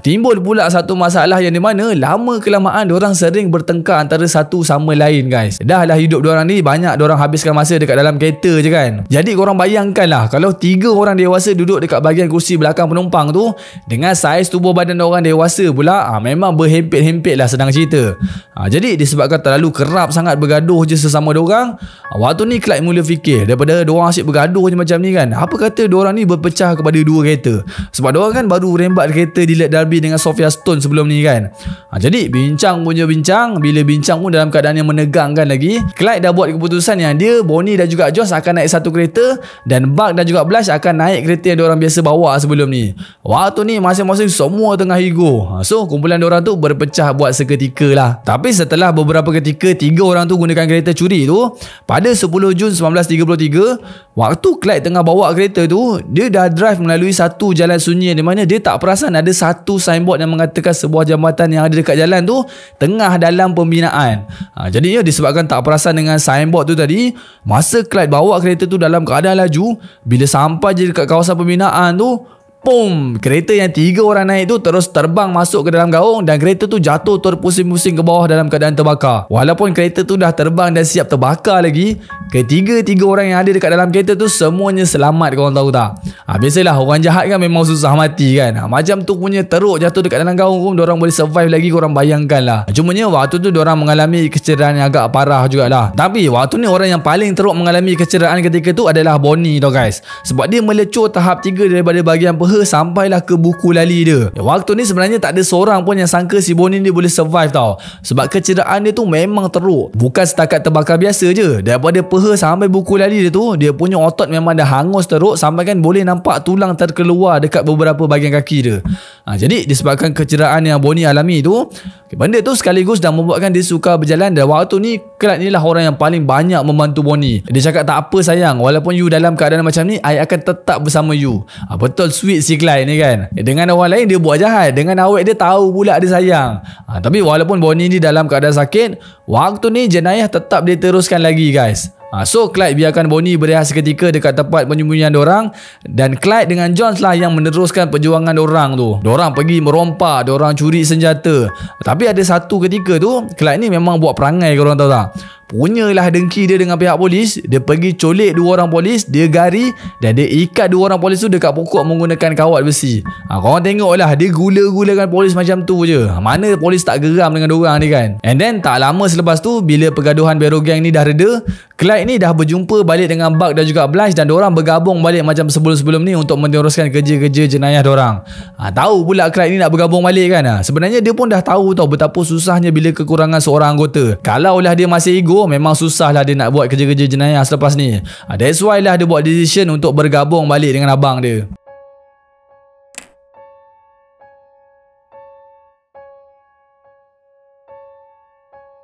Speaker 1: Timbul pula satu masalah yang di mana lama kelamaan diorang sering bertengkar antara satu sama lain guys. Dah lah hidup diorang ni banyak diorang habiskan masa dekat dalam kereta je kan. Jadi korang bayangkanlah kalau 3 orang dewasa duduk dekat bahagian kursi belakang penumpang tu, dengan saiz tubuh badan orang dewasa pula, memang berhempit-hempit lah sedang cerita. Jadi disebabkan terlalu kerap sangat bergaduh je sesama diorang, waktu ni Clyde mula fikir, daripada diorang asyik bergaduh je macam ni kan, apa kata diorang ni berpecah kepada 2 kereta. Sebab diorang kan baru rembat kereta Dillard Darby dengan Sophia Stone sebelum ni kan. Jadi bincang punya bincang, bila bincang pun dalam keadaan yang menegangkan lagi, Clyde dah buat keputusan yang dia, Bonnie dan juga Josh akan naik satu kereta dan Buck dan juga Blush akan naik kereta yang diorang biasa bawa sebelum ni. Waktu ni masing-masing semua tengah ego. So kumpulan diorang tu berpecah buat seketika lah. Tapi setelah beberapa ketika 3 orang tu gunakan kereta curi tu, pada 10 Jun 1933, waktu Clyde tengah bawa kereta tu, dia dah drive melalui satu jalan sunyi di mana dia tak perasan ada satu signboard yang mengatakan sebuah jambatan yang ada dekat jalan tu tengah dalam pembinaan. Jadinya disebabkan tak perasan dengan signboard tu tadi, masa Clyde bawa kereta tu dalam keadaan laju, bila sampai je dekat kawasan pembinaan tu, Boom! Kereta yang 3 orang naik tu terus terbang masuk ke dalam gaung dan kereta tu jatuh terpusing-pusing ke bawah dalam keadaan terbakar. Walaupun kereta tu dah terbang dan siap terbakar lagi, ketiga-tiga orang yang ada dekat dalam kereta tu semuanya selamat, korang tahu tak? Biasalah orang jahat kan memang susah mati kan. Macam tu punya teruk jatuh dekat dalam gaung pun diorang boleh survive lagi, korang bayangkan lah. Cumanya waktu tu diorang mengalami kecederaan yang agak parah jugalah. Tapi waktu ni orang yang paling teruk mengalami kecederaan ketika tu adalah Bonnie tau guys. Sebab dia melecur tahap 3 daripada bahagian peha sampailah ke buku lali dia. Waktu ni sebenarnya tak ada seorang pun yang sangka si Bonnie ni boleh survive tau. Sebab kecederaan dia tu memang teruk. Bukan setakat terbakar biasa je. Daripada peha sampai buku lali dia tu, dia punya otot memang dah hangus teruk sampai kan boleh nampak tulang terkeluar dekat beberapa bahagian kaki dia. Jadi disebabkan kecederaan yang Bonnie alami tu, benda tu sekaligus dah membuatkan dia suka berjalan. Dan waktu ni Clyde ni lah orang yang paling banyak membantu Bonnie. Dia cakap, tak apa sayang, walaupun you dalam keadaan macam ni, I akan tetap bersama you. Betul sweet si Clyde ni kan. Dengan orang lain dia buat jahat, dengan awet dia tahu pula dia sayang. Tapi walaupun Bonnie ni dalam keadaan sakit, waktu ni jenayah tetap diteruskan lagi guys. So Clyde biarkan Bonnie berehat seketika dekat tempat penyembunyian diorang, dan Clyde dengan Jones lah yang meneruskan perjuangan diorang tu. Diorang pergi merompak, diorang curi senjata. Tapi ada satu ketika tu Clyde ni memang buat perangai, korang tahu tak? Punyalah dengki dia dengan pihak polis. Dia pergi colik 2 orang polis, dia gari dan dia ikat 2 orang polis tu dekat pokok menggunakan kawat besi. Korang tengoklah, dia gula-gulakan polis macam tu je. Mana polis tak geram dengan diorang ni kan. And then tak lama selepas tu, bila pergaduhan Barrow Gang ni dah reda, Clyde ni dah berjumpa balik dengan Buck dan juga Blanche, dan diorang bergabung balik macam sebelum-sebelum ni untuk meneruskan kerja-kerja jenayah diorang. Tahu pula Clyde ni nak bergabung balik kan. Sebenarnya dia pun dah tahu tau betapa susahnya bila kekurangan seorang anggota. Kalau lah dia masih ego, memang susah lah dia nak buat kerja-kerja jenayah selepas ni. That's why lah dia buat decision untuk bergabung balik dengan abang dia.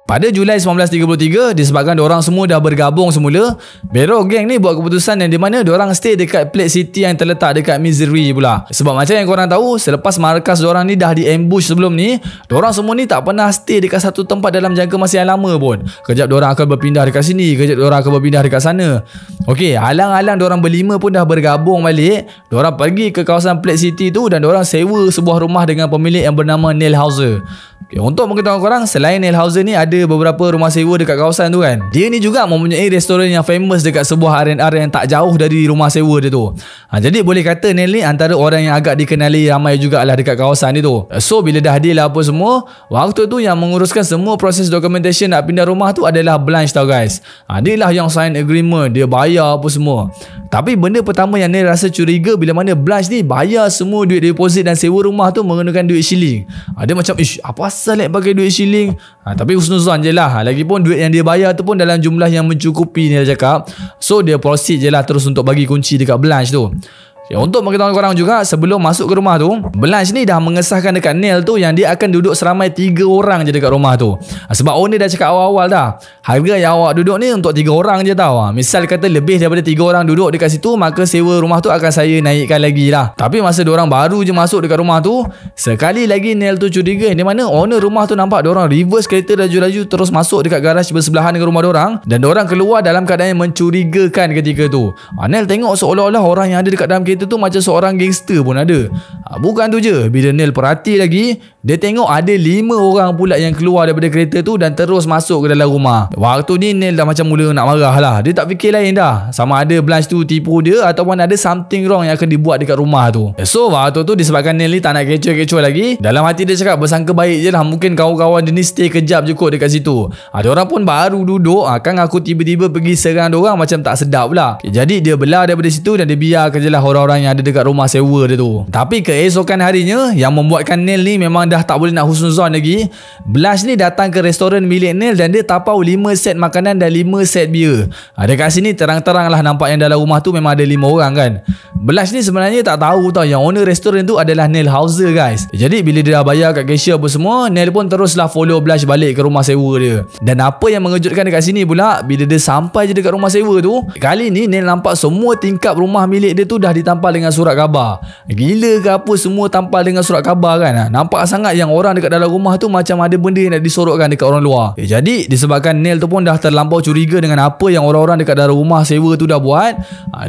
Speaker 1: Pada Julai 1933, disebabkan diorang semua dah bergabung semula, Barrow Gang ni buat keputusan yang di mana diorang stay dekat Platte City yang terletak dekat Missouri pula. Sebab macam yang korang tahu, selepas markas diorang ni dah di ambush sebelum ni, diorang semua ni tak pernah stay dekat satu tempat dalam jangka masa yang lama pun. Kejap diorang akan berpindah dekat sini, kejap diorang akan berpindah dekat sana. Okey, alang-alang diorang berlima pun dah bergabung balik. Diorang pergi ke kawasan Platte City tu dan diorang sewa sebuah rumah dengan pemilik yang bernama Neil Hauser. Okay, untuk mengetahui korang, selain Neil Hauser ni ada beberapa rumah sewa dekat kawasan tu kan. Dia ni juga mempunyai restoran yang famous dekat sebuah R&R yang tak jauh dari rumah sewa dia tu. Jadi boleh kata Neil ni antara orang yang agak dikenali ramai jugalah dekat kawasan ni tu. So bila dah deal apa semua, waktu tu yang menguruskan semua proses documentation nak pindah rumah tu adalah Blanche tau guys. Dia lah yang sign agreement, dia bayar apa semua. Tapi benda pertama yang Neil rasa curiga bila mana Blanche ni bayar semua duit deposit dan sewa rumah tu menggunakan duit shilling. Dia macam, apa asal pakai duit shilling? Tapi husnuzan je lah. Lagipun duit yang dia bayar tu pun dalam jumlah yang mencukupi, Neil cakap. So dia proceed je lah terus untuk bagi kunci dekat Blanche tu. Untuk mengetahui korang juga, sebelum masuk ke rumah tu, Blanche ni dah mengesahkan dekat Neil tu yang dia akan duduk seramai 3 orang je dekat rumah tu. Sebab owner dah cakap awal-awal dah, harga yang awak duduk ni untuk 3 orang je tau. Misal kata lebih daripada 3 orang duduk dekat situ, maka sewa rumah tu akan saya naikkan lagi lah. Tapi masa diorang baru je masuk dekat rumah tu, sekali lagi Neil tu curiga di mana owner rumah tu nampak diorang reverse kereta laju-laju terus masuk dekat garaj bersebelahan dengan rumah diorang, dan diorang keluar dalam keadaan yang mencurigakan ketika tu. Neil tengok seolah-olah orang yang ada dekat dalam kereta tu macam seorang gangster pun ada. Bukan tu je, bila Neil perhati lagi, dia tengok ada 5 orang pula yang keluar daripada kereta tu dan terus masuk ke dalam rumah. Waktu ni Neil dah macam mula nak marah lah. Dia tak fikir lain dah, sama ada Blanche tu tipu dia ataupun ada something wrong yang akan dibuat dekat rumah tu. So waktu tu disebabkan Neil ni tak nak kecoh-kecoh lagi, dalam hati dia cakap bersangka baik je lah, mungkin kawan-kawan dia ni stay kejap je kot dekat situ. Diorang pun baru duduk, kan aku tiba-tiba pergi serang diorang macam tak sedap pula. Jadi dia belah daripada situ dan dia biarkan je lah orang-orang yang ada dekat rumah sewa dia tu. Tapi keesokan harinya, yang membuatkan Neil ni memang dah tak boleh nak husnuzon lagi, Blanche ni datang ke restoran milik Neil dan dia tapau 5 set makanan dan 5 set bia. Dekat sini terang-terang lah nampak yang dalam rumah tu memang ada 5 orang kan. Blanche ni sebenarnya tak tahu tau yang owner restoran tu adalah Neil Hauser guys. Jadi bila dia dah bayar kat cashier apa semua, Neil pun teruslah follow Blanche balik ke rumah sewa dia. Dan apa yang mengejutkan dekat sini pula, bila dia sampai je dekat rumah sewa tu, kali ni Neil nampak semua tingkap rumah milik dia tu dah ditampal dengan surat khabar. Gila ke apa semua tampal dengan surat khabar kan. Nampak sangat sangat yang orang dekat dalam rumah tu macam ada benda yang nak disorotkan dekat orang luar. Jadi disebabkan Neil tu pun dah terlampau curiga dengan apa yang orang-orang dekat dalam rumah sewa tu dah buat,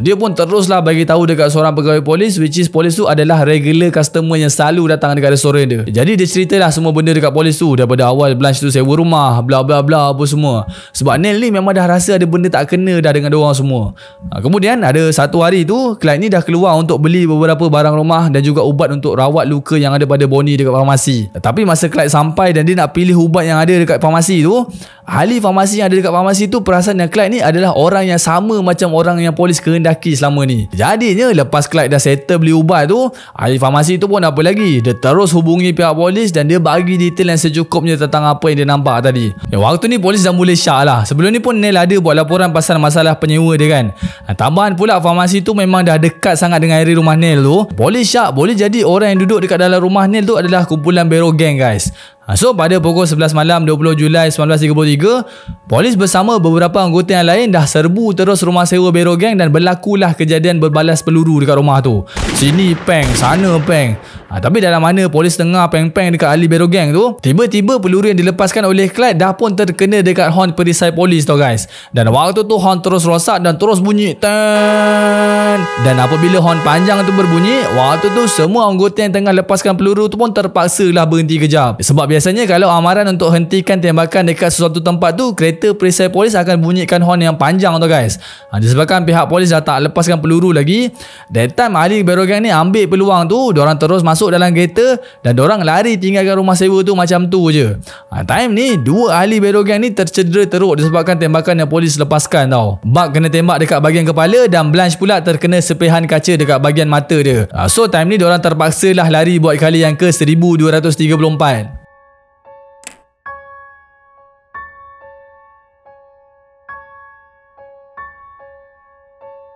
Speaker 1: dia pun teruslah bagi tahu dekat seorang pegawai polis, which is polis tu adalah regular customer yang selalu datang dekat restoran dia. Jadi dia ceritalah semua benda dekat polis tu, daripada awal Blanche tu sewa rumah, bla bla bla apa semua. Sebab Neil ni memang dah rasa ada benda tak kena dah dengan diorang semua. Kemudian ada satu hari tu, klien ni dah keluar untuk beli beberapa barang rumah dan juga ubat untuk rawat luka yang ada pada Bonnie dekat farmasi. Tapi masa klien sampai dan dia nak pilih ubat yang ada dekat farmasi tu, ahli farmasi yang ada dekat farmasi tu perasan yang klien ni adalah orang yang sama macam orang yang polis kehendaki selama ni. Jadinya lepas klien dah settle beli ubat tu, ahli farmasi tu pun apa lagi, dia terus hubungi pihak polis dan dia bagi detail yang secukupnya tentang apa yang dia nampak tadi. Waktu ni polis dah mula syak lah. Sebelum ni pun Neil ada buat laporan pasal masalah penyewa dia kan. Tambahan pula farmasi tu memang dah dekat sangat dengan area rumah Neil tu. Polis syak boleh jadi orang yang duduk dekat dalam rumah Neil tu adalah kumpulan Barrow Gang guys. So pada pukul 11 malam 20 Julai 1933, polis bersama beberapa anggota yang lain dah serbu terus rumah sewa Barrow Gang dan berlakulah kejadian berbalas peluru dekat rumah tu. Sini peng, sana peng. Tapi dalam mana polis tengah peng-peng dekat ahli Barrow Gang tu, tiba-tiba peluru yang dilepaskan oleh Clyde dah pun terkena dekat horn perisai polis tau guys. Dan waktu tu horn terus rosak dan terus bunyi tan. Dan apabila horn panjang tu berbunyi, waktu tu semua anggota yang tengah lepaskan peluru tu pun terpaksa lah berhenti kejap. Sebab biasanya kalau amaran untuk hentikan tembakan dekat sesuatu tempat tu, kereta perisai polis akan bunyikan horn yang panjang tu guys. Disebabkan pihak polis dah tak lepaskan peluru lagi, that time ahli Barrow Gang ni ambil peluang tu, diorang terus masuk dalam kereta dan diorang lari tinggalkan rumah sewa tu macam tu je. Time ni dua ahli Barrow Gang ni tercedera teruk disebabkan tembakan yang polis lepaskan tau. Buck kena tembak dekat bahagian kepala dan Blanche pula terkena sepihan kaca dekat bahagian mata dia. So time ni diorang terpaksa lah lari buat kali yang ke 1234.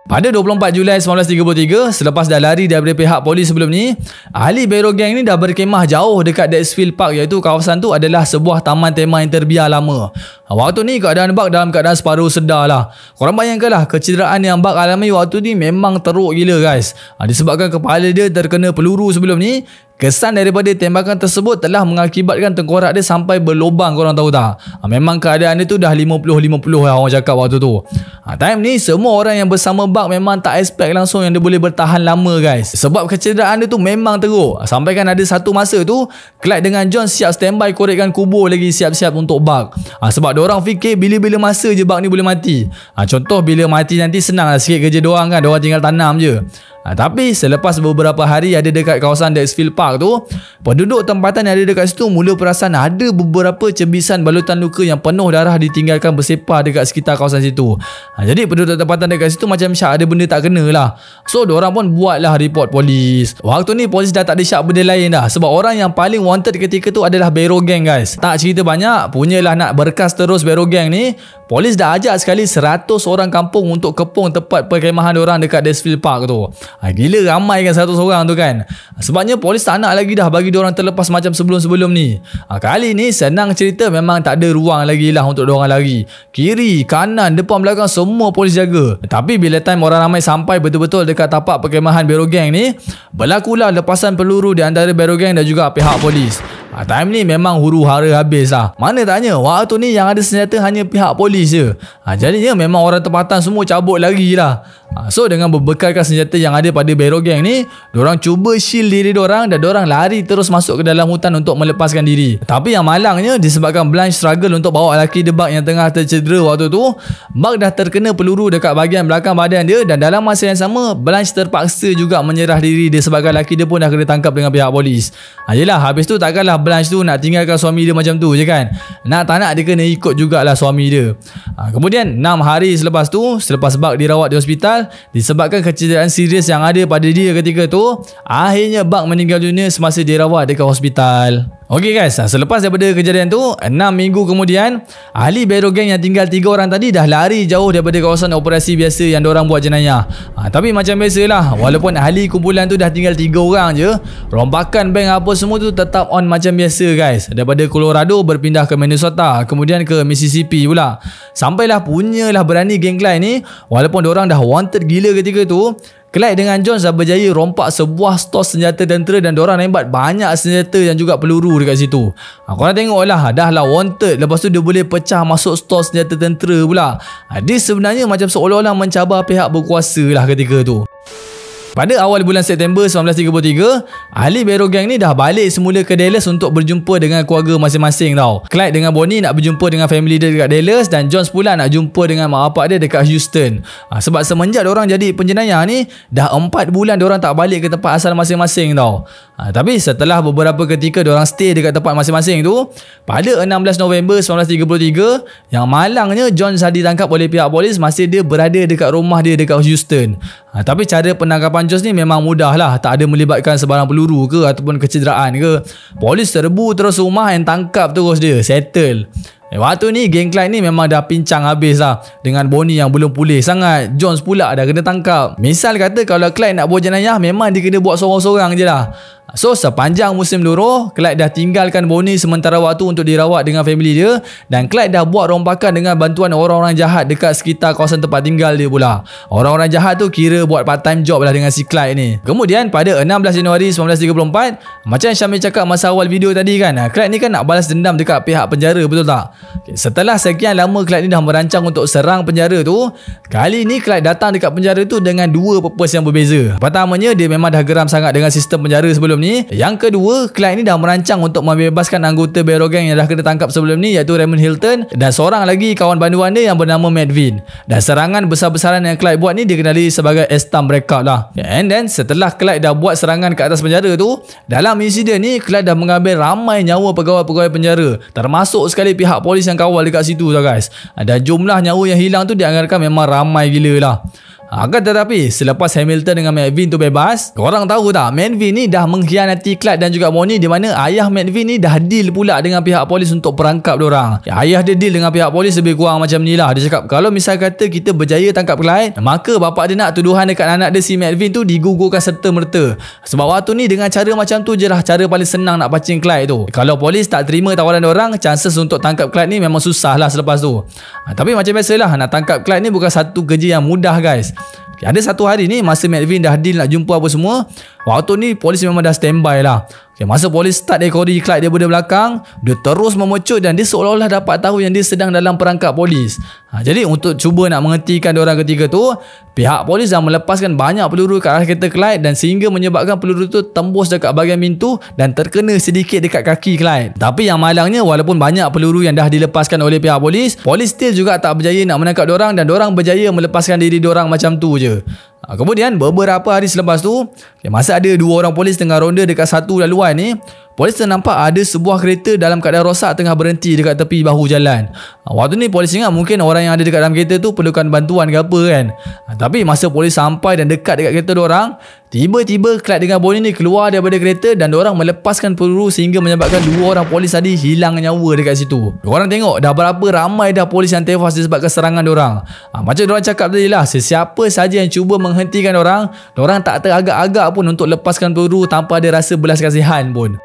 Speaker 1: Pada 24 Julai 1933, selepas dah lari daripada pihak polis sebelum ni, ahli Barrow Gang ni dah berkemah jauh dekat Dexfield Park, iaitu kawasan tu adalah sebuah taman tema yang terbiar lama. Waktu ni keadaan Buck dalam keadaan separuh sedar lah. Korang bayangkanlah kecederaan yang Buck alami waktu ni memang teruk gila guys. Disebabkan kepala dia terkena peluru sebelum ni, kesan daripada tembakan tersebut telah mengakibatkan tengkorak dia sampai berlubang, korang tahu tak? Memang keadaan dia tu dah 50-50 lah orang cakap waktu tu. Time ni semua orang yang bersama Buck memang tak expect langsung yang dia boleh bertahan lama guys. Sebab kecederaan dia tu memang teruk. Sampaikan ada satu masa tu, Clyde dengan John siap standby korekkan kubur lagi, siap-siap untuk Buck. Sebab diorang fikir bila-bila masa je Buck ni boleh mati. Contoh bila mati nanti senang lah sikit kerja diorang kan, diorang tinggal tanam je. Tapi selepas beberapa hari ada dekat kawasan Dexfield Park tu, penduduk tempatan yang ada dekat situ mula perasan ada beberapa cebisan balutan luka yang penuh darah ditinggalkan bersepah dekat sekitar kawasan situ. Jadi penduduk tempatan dekat situ macam syak ada benda tak kena lah. So diorang pun buatlah report polis. Waktu ni polis dah tak ada syak benda lain dah, sebab orang yang paling wanted ketika tu adalah Barrow Gang guys. Tak cerita banyak, punyalah nak berkas terus Barrow Gang ni, polis dah ajak sekali 100 orang kampung untuk kepung tempat perkemahan diorang dekat Dexfield Park tu. Gila ramai kan 100 orang tu kan. Sebabnya polis tak nak lagi dah bagi diorang terlepas macam sebelum-sebelum ni. Kali ni senang cerita memang tak ada ruang lagi lah untuk diorang lari. Kiri, kanan, depan, belakang semua polis jaga. Tapi bila time orang ramai sampai betul-betul dekat tapak perkemahan Barrow Gang ni, berlakulah lepasan peluru di antara Barrow Gang dan juga pihak polis. Time ni memang huru hara habis lah. Mana tanya, waktu ni yang ada senjata hanya pihak polis je. Jadinya memang orang tempatan semua cabut lagi lah. So dengan berbekalkan senjata yang ada pada Barrow Gang ni, diorang cuba shield diri diorang dan diorang lari terus masuk ke dalam hutan untuk melepaskan diri. Tapi yang malangnya, disebabkan Blanche struggle untuk bawa lelaki dia Buck yang tengah tercedera waktu tu, Buck dah terkena peluru dekat bahagian belakang badan dia dan dalam masa yang sama Blanche terpaksa juga menyerah diri disebabkan lelaki dia pun dah kena tangkap dengan pihak polis. Yelah, habis tu takkanlah Blanche tu nak tinggalkan suami dia macam tu je kan. Nak tak nak dia kena ikut jugalah suami dia. Kemudian 6 hari selepas tu, selepas Buck dirawat di hospital disebabkan kecederaan serius yang ada pada dia ketika tu, akhirnya Buck meninggal dunia semasa dirawat dekat hospital. Okey guys, selepas daripada kejadian tu, 6 minggu kemudian, ahli Barrow Gang yang tinggal 3 orang tadi dah lari jauh daripada kawasan operasi biasa yang diorang buat jenayah. Tapi macam biasalah, walaupun ahli kumpulan tu dah tinggal 3 orang je, rombakan bank apa semua tu tetap on macam biasa guys. Daripada Colorado berpindah ke Minnesota, kemudian ke Mississippi pula. Sampailah punyalah berani geng Clyde ni, walaupun diorang dah wanted gila ketika tu, Clyde dengan Jones dah berjaya rompak sebuah stor senjata tentera dan diorang nembat banyak senjata dan juga peluru dekat situ. Korang tengoklah, dah lah wanted, lepas tu dia boleh pecah masuk stor senjata tentera pula. Dia sebenarnya macam seolah-olah mencabar pihak berkuasa lah ketika tu. Pada awal bulan September 1933, ahli Barrow Gang ni dah balik semula ke Dallas untuk berjumpa dengan keluarga masing-masing tau. Clyde dengan Bonnie nak berjumpa dengan family dia dekat Dallas dan Jones pula nak jumpa dengan mak bapak dia dekat Houston. Sebab semenjak diorang jadi penjenayah ni, dah 4 bulan diorang tak balik ke tempat asal masing-masing tau. Tapi setelah beberapa ketika diorang stay dekat tempat masing-masing tu, pada 16 November 1933, yang malangnya Jones ditangkap oleh pihak polis masih dia berada dekat rumah dia dekat Houston. Tapi cara penangkapan Jones ni memang mudah lah, tak ada melibatkan sebarang peluru ke ataupun kecederaan ke. Polis serbu terus rumah dan tangkap terus dia, settle. Waktu ni geng Clyde ni memang dah pincang habis lah, dengan Bonnie yang belum pulih sangat. Jones pula dah kena tangkap. Misal kata kalau Clyde nak buat jenayah, memang dia kena buat sorang-sorang je lah. So sepanjang musim luruh, Clyde dah tinggalkan Bonnie sementara waktu untuk dirawat dengan family dia, dan Clyde dah buat rompakan dengan bantuan orang-orang jahat dekat sekitar kawasan tempat tinggal dia pula. Orang-orang jahat tu kira buat part time job lah dengan si Clyde ni. Kemudian pada 16 Januari 1934, macam Syamil cakap masa awal video tadi kan, Clyde ni kan nak balas dendam dekat pihak penjara, betul tak? Setelah sekian lama Clyde ni dah merancang untuk serang penjara tu, kali ni Clyde datang dekat penjara tu dengan dua purpose yang berbeza. Pertamanya, dia memang dah geram sangat dengan sistem penjara sebelum ni. Yang kedua, Clyde ni dah merancang untuk membebaskan anggota Barrow Gang yang dah kena tangkap sebelum ni, iaitu Raymond Hilton dan seorang lagi kawan banduan dia yang bernama Matt Vin. Dan serangan besar-besaran yang Clyde buat ni dikenali sebagai Estam Breakout lah. And then setelah Clyde dah buat serangan ke atas penjara tu, dalam insiden ni Clyde dah mengambil ramai nyawa pegawai-pegawai penjara, termasuk sekali pihak polis yang kawal dekat situ tau guys. Dan jumlah nyawa yang hilang tu dianggarkan memang ramai gila lah. Akan tetapi selepas Hamilton dengan Matt Vin tu bebas, korang tahu tak, Matt Vin ni dah mengkhianati Clyde dan juga Bonnie, di mana ayah Matt Vin ni dah deal pula dengan pihak polis untuk perangkap diorang. Ayah dia deal dengan pihak polis lebih kurang macam ni lah. Dia cakap kalau misal kata kita berjaya tangkap Clyde, maka bapak dia nak tuduhan dekat anak dia si Matt Vin tu digugurkan serta-merta. Sebab waktu ni dengan cara macam tu je lah cara paling senang nak pancing Clyde tu. Kalau polis tak terima tawaran diorang, chances untuk tangkap Clyde ni memang susah lah selepas tu. Tapi macam biasalah, nak tangkap Clyde ni bukan satu kerja yang mudah guys. Ada satu hari ni masa Matt Vin dah deal nak jumpa apa semua, waktu ni polis memang dah standby lah. Masa polis start ekori Clyde daripada belakang, dia terus memecut dan dia seolah-olah dapat tahu yang dia sedang dalam perangkap polis. Jadi untuk cuba nak menghentikan diorang ketika tu, pihak polis dah melepaskan banyak peluru ke arah kereta Clyde dan sehingga menyebabkan peluru tu tembus dekat bahagian pintu dan terkena sedikit dekat kaki Clyde. Tapi yang malangnya, walaupun banyak peluru yang dah dilepaskan oleh pihak polis, polis still juga tak berjaya nak menangkap diorang dan diorang berjaya melepaskan diri diorang macam tu je. Kemudian beberapa hari selepas tu, masa ada dua orang polis tengah ronda dekat satu laluan ni, polis ternampak ada sebuah kereta dalam keadaan rosak tengah berhenti dekat tepi bahu jalan. Waktu ni polis ingat mungkin orang yang ada dekat dalam kereta tu perlukan bantuan ke apa kan. Tapi masa polis sampai dan dekat dekat kereta diorang, tiba-tiba Clyde dengan Bonnie ni keluar daripada kereta dan diorang melepaskan peluru sehingga menyebabkan dua orang polis tadi hilang nyawa dekat situ. Korang tengok dah berapa ramai dah polis yang tewas disebabkan serangan diorang. Macam diorang cakap tadi lah, sesiapa saja yang cuba menghentikan diorang tak teragak-agak pun untuk lepaskan peluru tanpa ada rasa belas kasihan pun.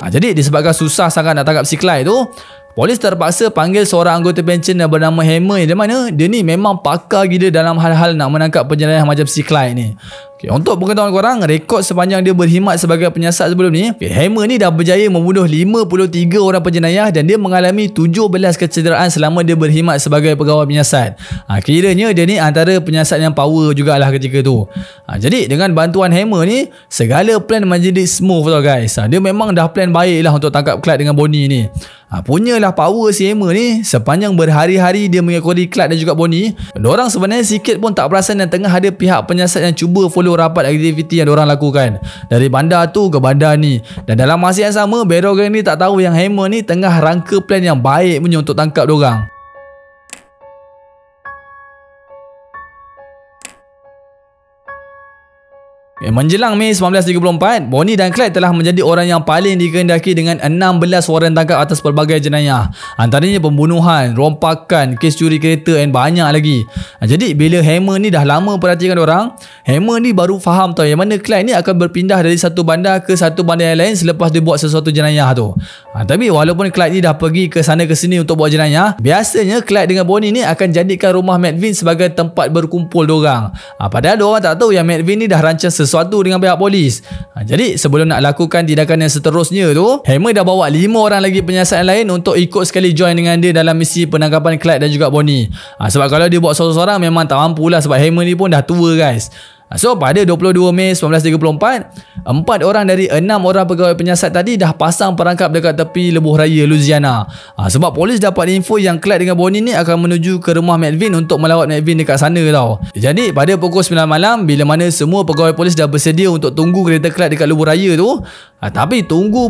Speaker 1: Jadi disebabkan susah sangat nak tangkap si Clyde tu, polis terpaksa panggil seorang anggota pension yang bernama Hammer, di mana dia ni memang pakar gila dalam hal-hal nak menangkap penjenayah macam si Clyde ni. Untuk pengetahuan korang, rekod sepanjang dia berkhidmat sebagai penyiasat sebelum ni, Hammer ni dah berjaya membunuh 53 orang penjenayah dan dia mengalami 17 kecederaan selama dia berkhidmat sebagai pegawai penyiasat. Kiranya dia ni antara penyiasat yang power jugalah ketika tu. Jadi dengan bantuan Hammer ni, segala plan menjadi smooth tau guys. Dia memang dah plan baik lah untuk tangkap Clyde dengan Bonnie ni. Punyalah power si Hammer ni, sepanjang berhari-hari dia mengekori Clyde dan juga Bonnie, diorang sebenarnya sikit pun tak perasan yang tengah ada pihak penyiasat yang cuba follow rapat aktiviti yang diorang lakukan dari bandar tu ke bandar ni. Dan dalam masa yang sama, Barrow Gang ni tak tahu yang Hammer ni tengah rangka plan yang baik punya untuk tangkap diorang. Menjelang Mei 1934, Bonnie dan Clyde telah menjadi orang yang paling dikehendaki dengan 16 waran tangkap atas pelbagai jenayah. Antaranya pembunuhan, rompakan, kes curi kereta dan banyak lagi. Jadi bila Hammer ni dah lama perhatikan orang, Hammer ni baru faham tau yang mana Clyde ni akan berpindah dari satu bandar ke satu bandar yang lain selepas dia buat sesuatu jenayah tu. Tapi walaupun Clyde ni dah pergi ke sana ke sini untuk buat jenayah, biasanya Clyde dengan Bonnie ni akan jadikan rumah McVin sebagai tempat berkumpul diorang. Padahal diorang tak tahu yang McVin ni dah rancang sesuatu dengan pihak polis. Jadi sebelum nak lakukan tindakan yang seterusnya tu, Hammer dah bawa 5 orang lagi penyiasat lain untuk ikut sekali join dengan dia dalam misi penangkapan Clyde dan juga Bonnie. Sebab kalau dia buat seorang-seorang memang tak mampu lah, sebab Hammer ni pun dah tua guys. So pada 22 Mei 1934, 4 orang dari 6 orang pegawai penyiasat tadi dah pasang perangkap dekat tepi lebuh raya Louisiana. Sebab polis dapat info yang Clyde dengan Bonnie ni akan menuju ke rumah McVin untuk melawat McVin dekat sana tau. Jadi pada pukul 9 malam, bila mana semua pegawai polis dah bersedia untuk tunggu kereta Clyde dekat lebuh raya tu, tapi tunggu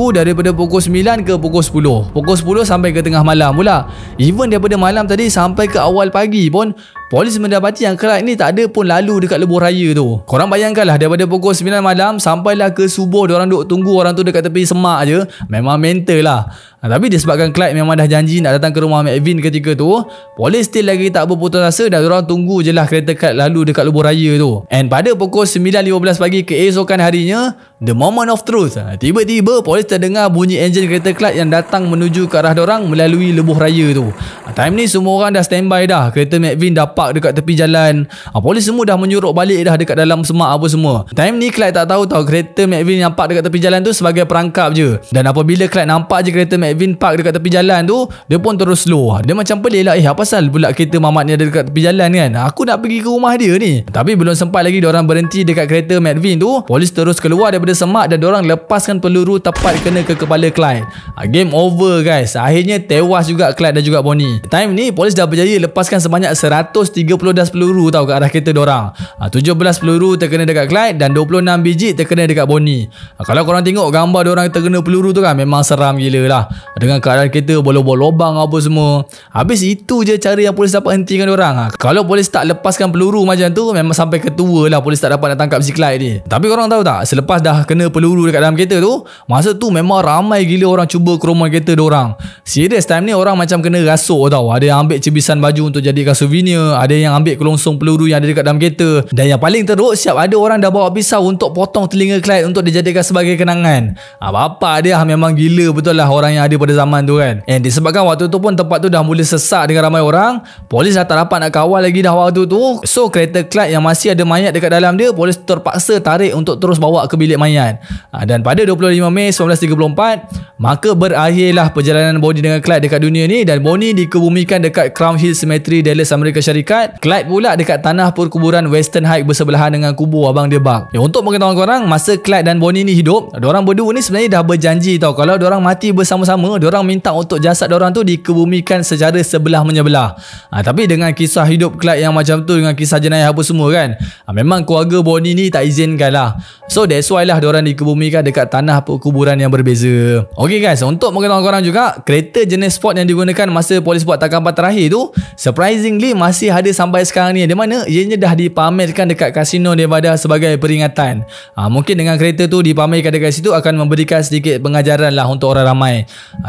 Speaker 1: daripada pukul 9 ke pukul 10. Pukul 10 sampai ke tengah malam pula. Even daripada malam tadi sampai ke awal pagi pun, polis mendapati yang Clyde ni tak ada pun lalu dekat lebuh raya tu. Korang bayangkanlah, daripada pukul 9 malam sampailah ke subuh diorang duk tunggu orang tu dekat tepi semak je. Memang mental lah. Tapi disebabkan Clyde memang dah janji nak datang ke rumah McVin ketika tu, polis still lagi tak berputus asa dan diorang tunggu je lah kereta Clyde lalu dekat lebuh raya tu. And pada pukul 9.15 pagi keesokan harinya, the moment of truth, tiba-tiba polis terdengar bunyi enjin kereta Clyde yang datang menuju ke arah diorang melalui lebuh raya tu. Time ni semua orang dah standby dah. Kereta McVin dah park dekat tepi jalan. Polis semua dah menyuruk balik dah dekat dalam semak apa semua. Time ni Clyde tak tahu kereta McVin yang park dekat tepi jalan tu sebagai perangkap je. Dan apabila Clyde nampak je kereta McVin park dekat tepi jalan tu, dia pun terus slow. Dia macam pelik lah, apa pasal pula kereta mamat ni ada dekat tepi jalan kan? Aku nak pergi ke rumah dia ni. Tapi belum sempat lagi diorang berhenti dekat kereta McVin tu, polis terus keluar daripada semak dan diorang lepaskan peluru tepat kena ke kepala Clyde. Game over guys. Akhirnya tewas juga Clyde dan juga Bonnie. Time ni polis dah berjaya lepaskan sebanyak 130 das peluru tau ke arah kereta diorang. 17 peluru terkena dekat Clyde dan 26 biji terkena dekat Bonnie. Kalau korang tengok gambar diorang terkena peluru tu kan, memang seram gila lah. Dengan keadaan kereta bolong-bolong lubang apa semua. Habis itu je cara yang polis dapat hentikan diorang. Kalau polis tak lepaskan peluru macam tu, memang sampai ketua lah polis tak dapat nak tangkap si Clyde ni. Tapi korang tahu tak, selepas dah kena peluru dekat dalam kereta tu, masa tu memang ramai gila orang cuba kerumunan kereta diorang. Serius, time ni orang macam kena rasuk tau. Ada yang ambil cebisan baju untuk jadikan souvenir, ada yang ambil kelongsong peluru yang ada dekat dalam kereta, dan yang paling teruk, siap ada orang dah bawa pisau untuk potong telinga Clyde untuk dijadikan sebagai kenangan. Bapak dia memang gila betul lah orang yang ada pada zaman tu kan. And disebabkan waktu tu pun tempat tu dah mula sesak dengan ramai orang, polis dah tak dapat nak kawal lagi dah waktu tu. So kereta Clyde yang masih ada mayat dekat dalam dia, polis terpaksa tarik untuk terus bawa ke bilik mayat. Dan pada 25 Mei 1934, maka berakhirlah perjalanan Bonnie dengan Clyde dekat dunia ni. Dan Bonnie dikebumikan dekat Crown Hill Cemetery, Dallas, Amerika Syarikat. Clyde pula dekat tanah perkuburan Western Heights bersebelahan dengan kubur abang dia Buck. Untuk pengetahuan korang, masa Clyde dan Bonnie ni hidup, diorang berdua ni sebenarnya dah berjanji tau, kalau diorang mati bersama-sama, diorang minta untuk jasad diorang tu dikebumikan secara sebelah menyebelah. Tapi dengan kisah hidup Clyde yang macam tu, dengan kisah jenayah apa semua kan, memang keluarga Bonnie ni tak izinkan lah. So that's why lah diorang dikebumikan dekat tanah perkuburan yang berbeza. Okay guys, untuk pengetahuan korang juga, kereta jenis Ford yang digunakan masa polis buat tangkapan terakhir tu, surprisingly masih ada sampai sekarang ni. Di mana ianya dah dipamerkan dekat Casino Nevada sebagai peringatan. Mungkin dengan kereta tu dipamerkan dekat situ akan memberikan sedikit pengajaran lah untuk orang ramai.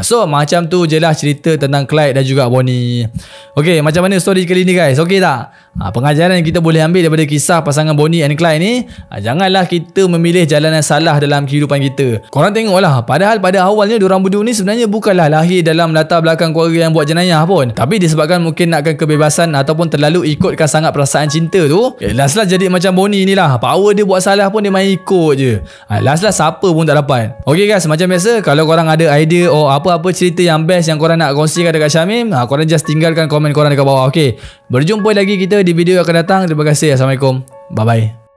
Speaker 1: So macam tu je lah cerita tentang Clyde dan juga Bonnie. Okay, macam mana story kali ni guys? Okay tak? Pengajaran yang kita boleh ambil daripada kisah pasangan Bonnie and Clyde ni, janganlah kita memilih jalan yang salah dalam kehidupan kita. Korang tengoklah, padahal pada awalnya diorang berdua ni sebenarnya bukanlah lahir dalam latar belakang keluarga yang buat jenayah pun. Tapi disebabkan mungkin nakkan kebebasan ataupun terlalu ikutkan sangat perasaan cinta tu, last jadi macam Bonnie ni lah. Power dia buat salah pun dia main ikut je. Last siapa pun tak dapat. Okay guys, macam biasa, kalau korang ada idea or apa-apa cerita yang best yang korang nak kongsikan dekat Syamim, korang just tinggalkan komen korang dekat bawah. Okay, berjumpa lagi kita di video yang akan datang. Terima kasih. Assalamualaikum. Bye bye.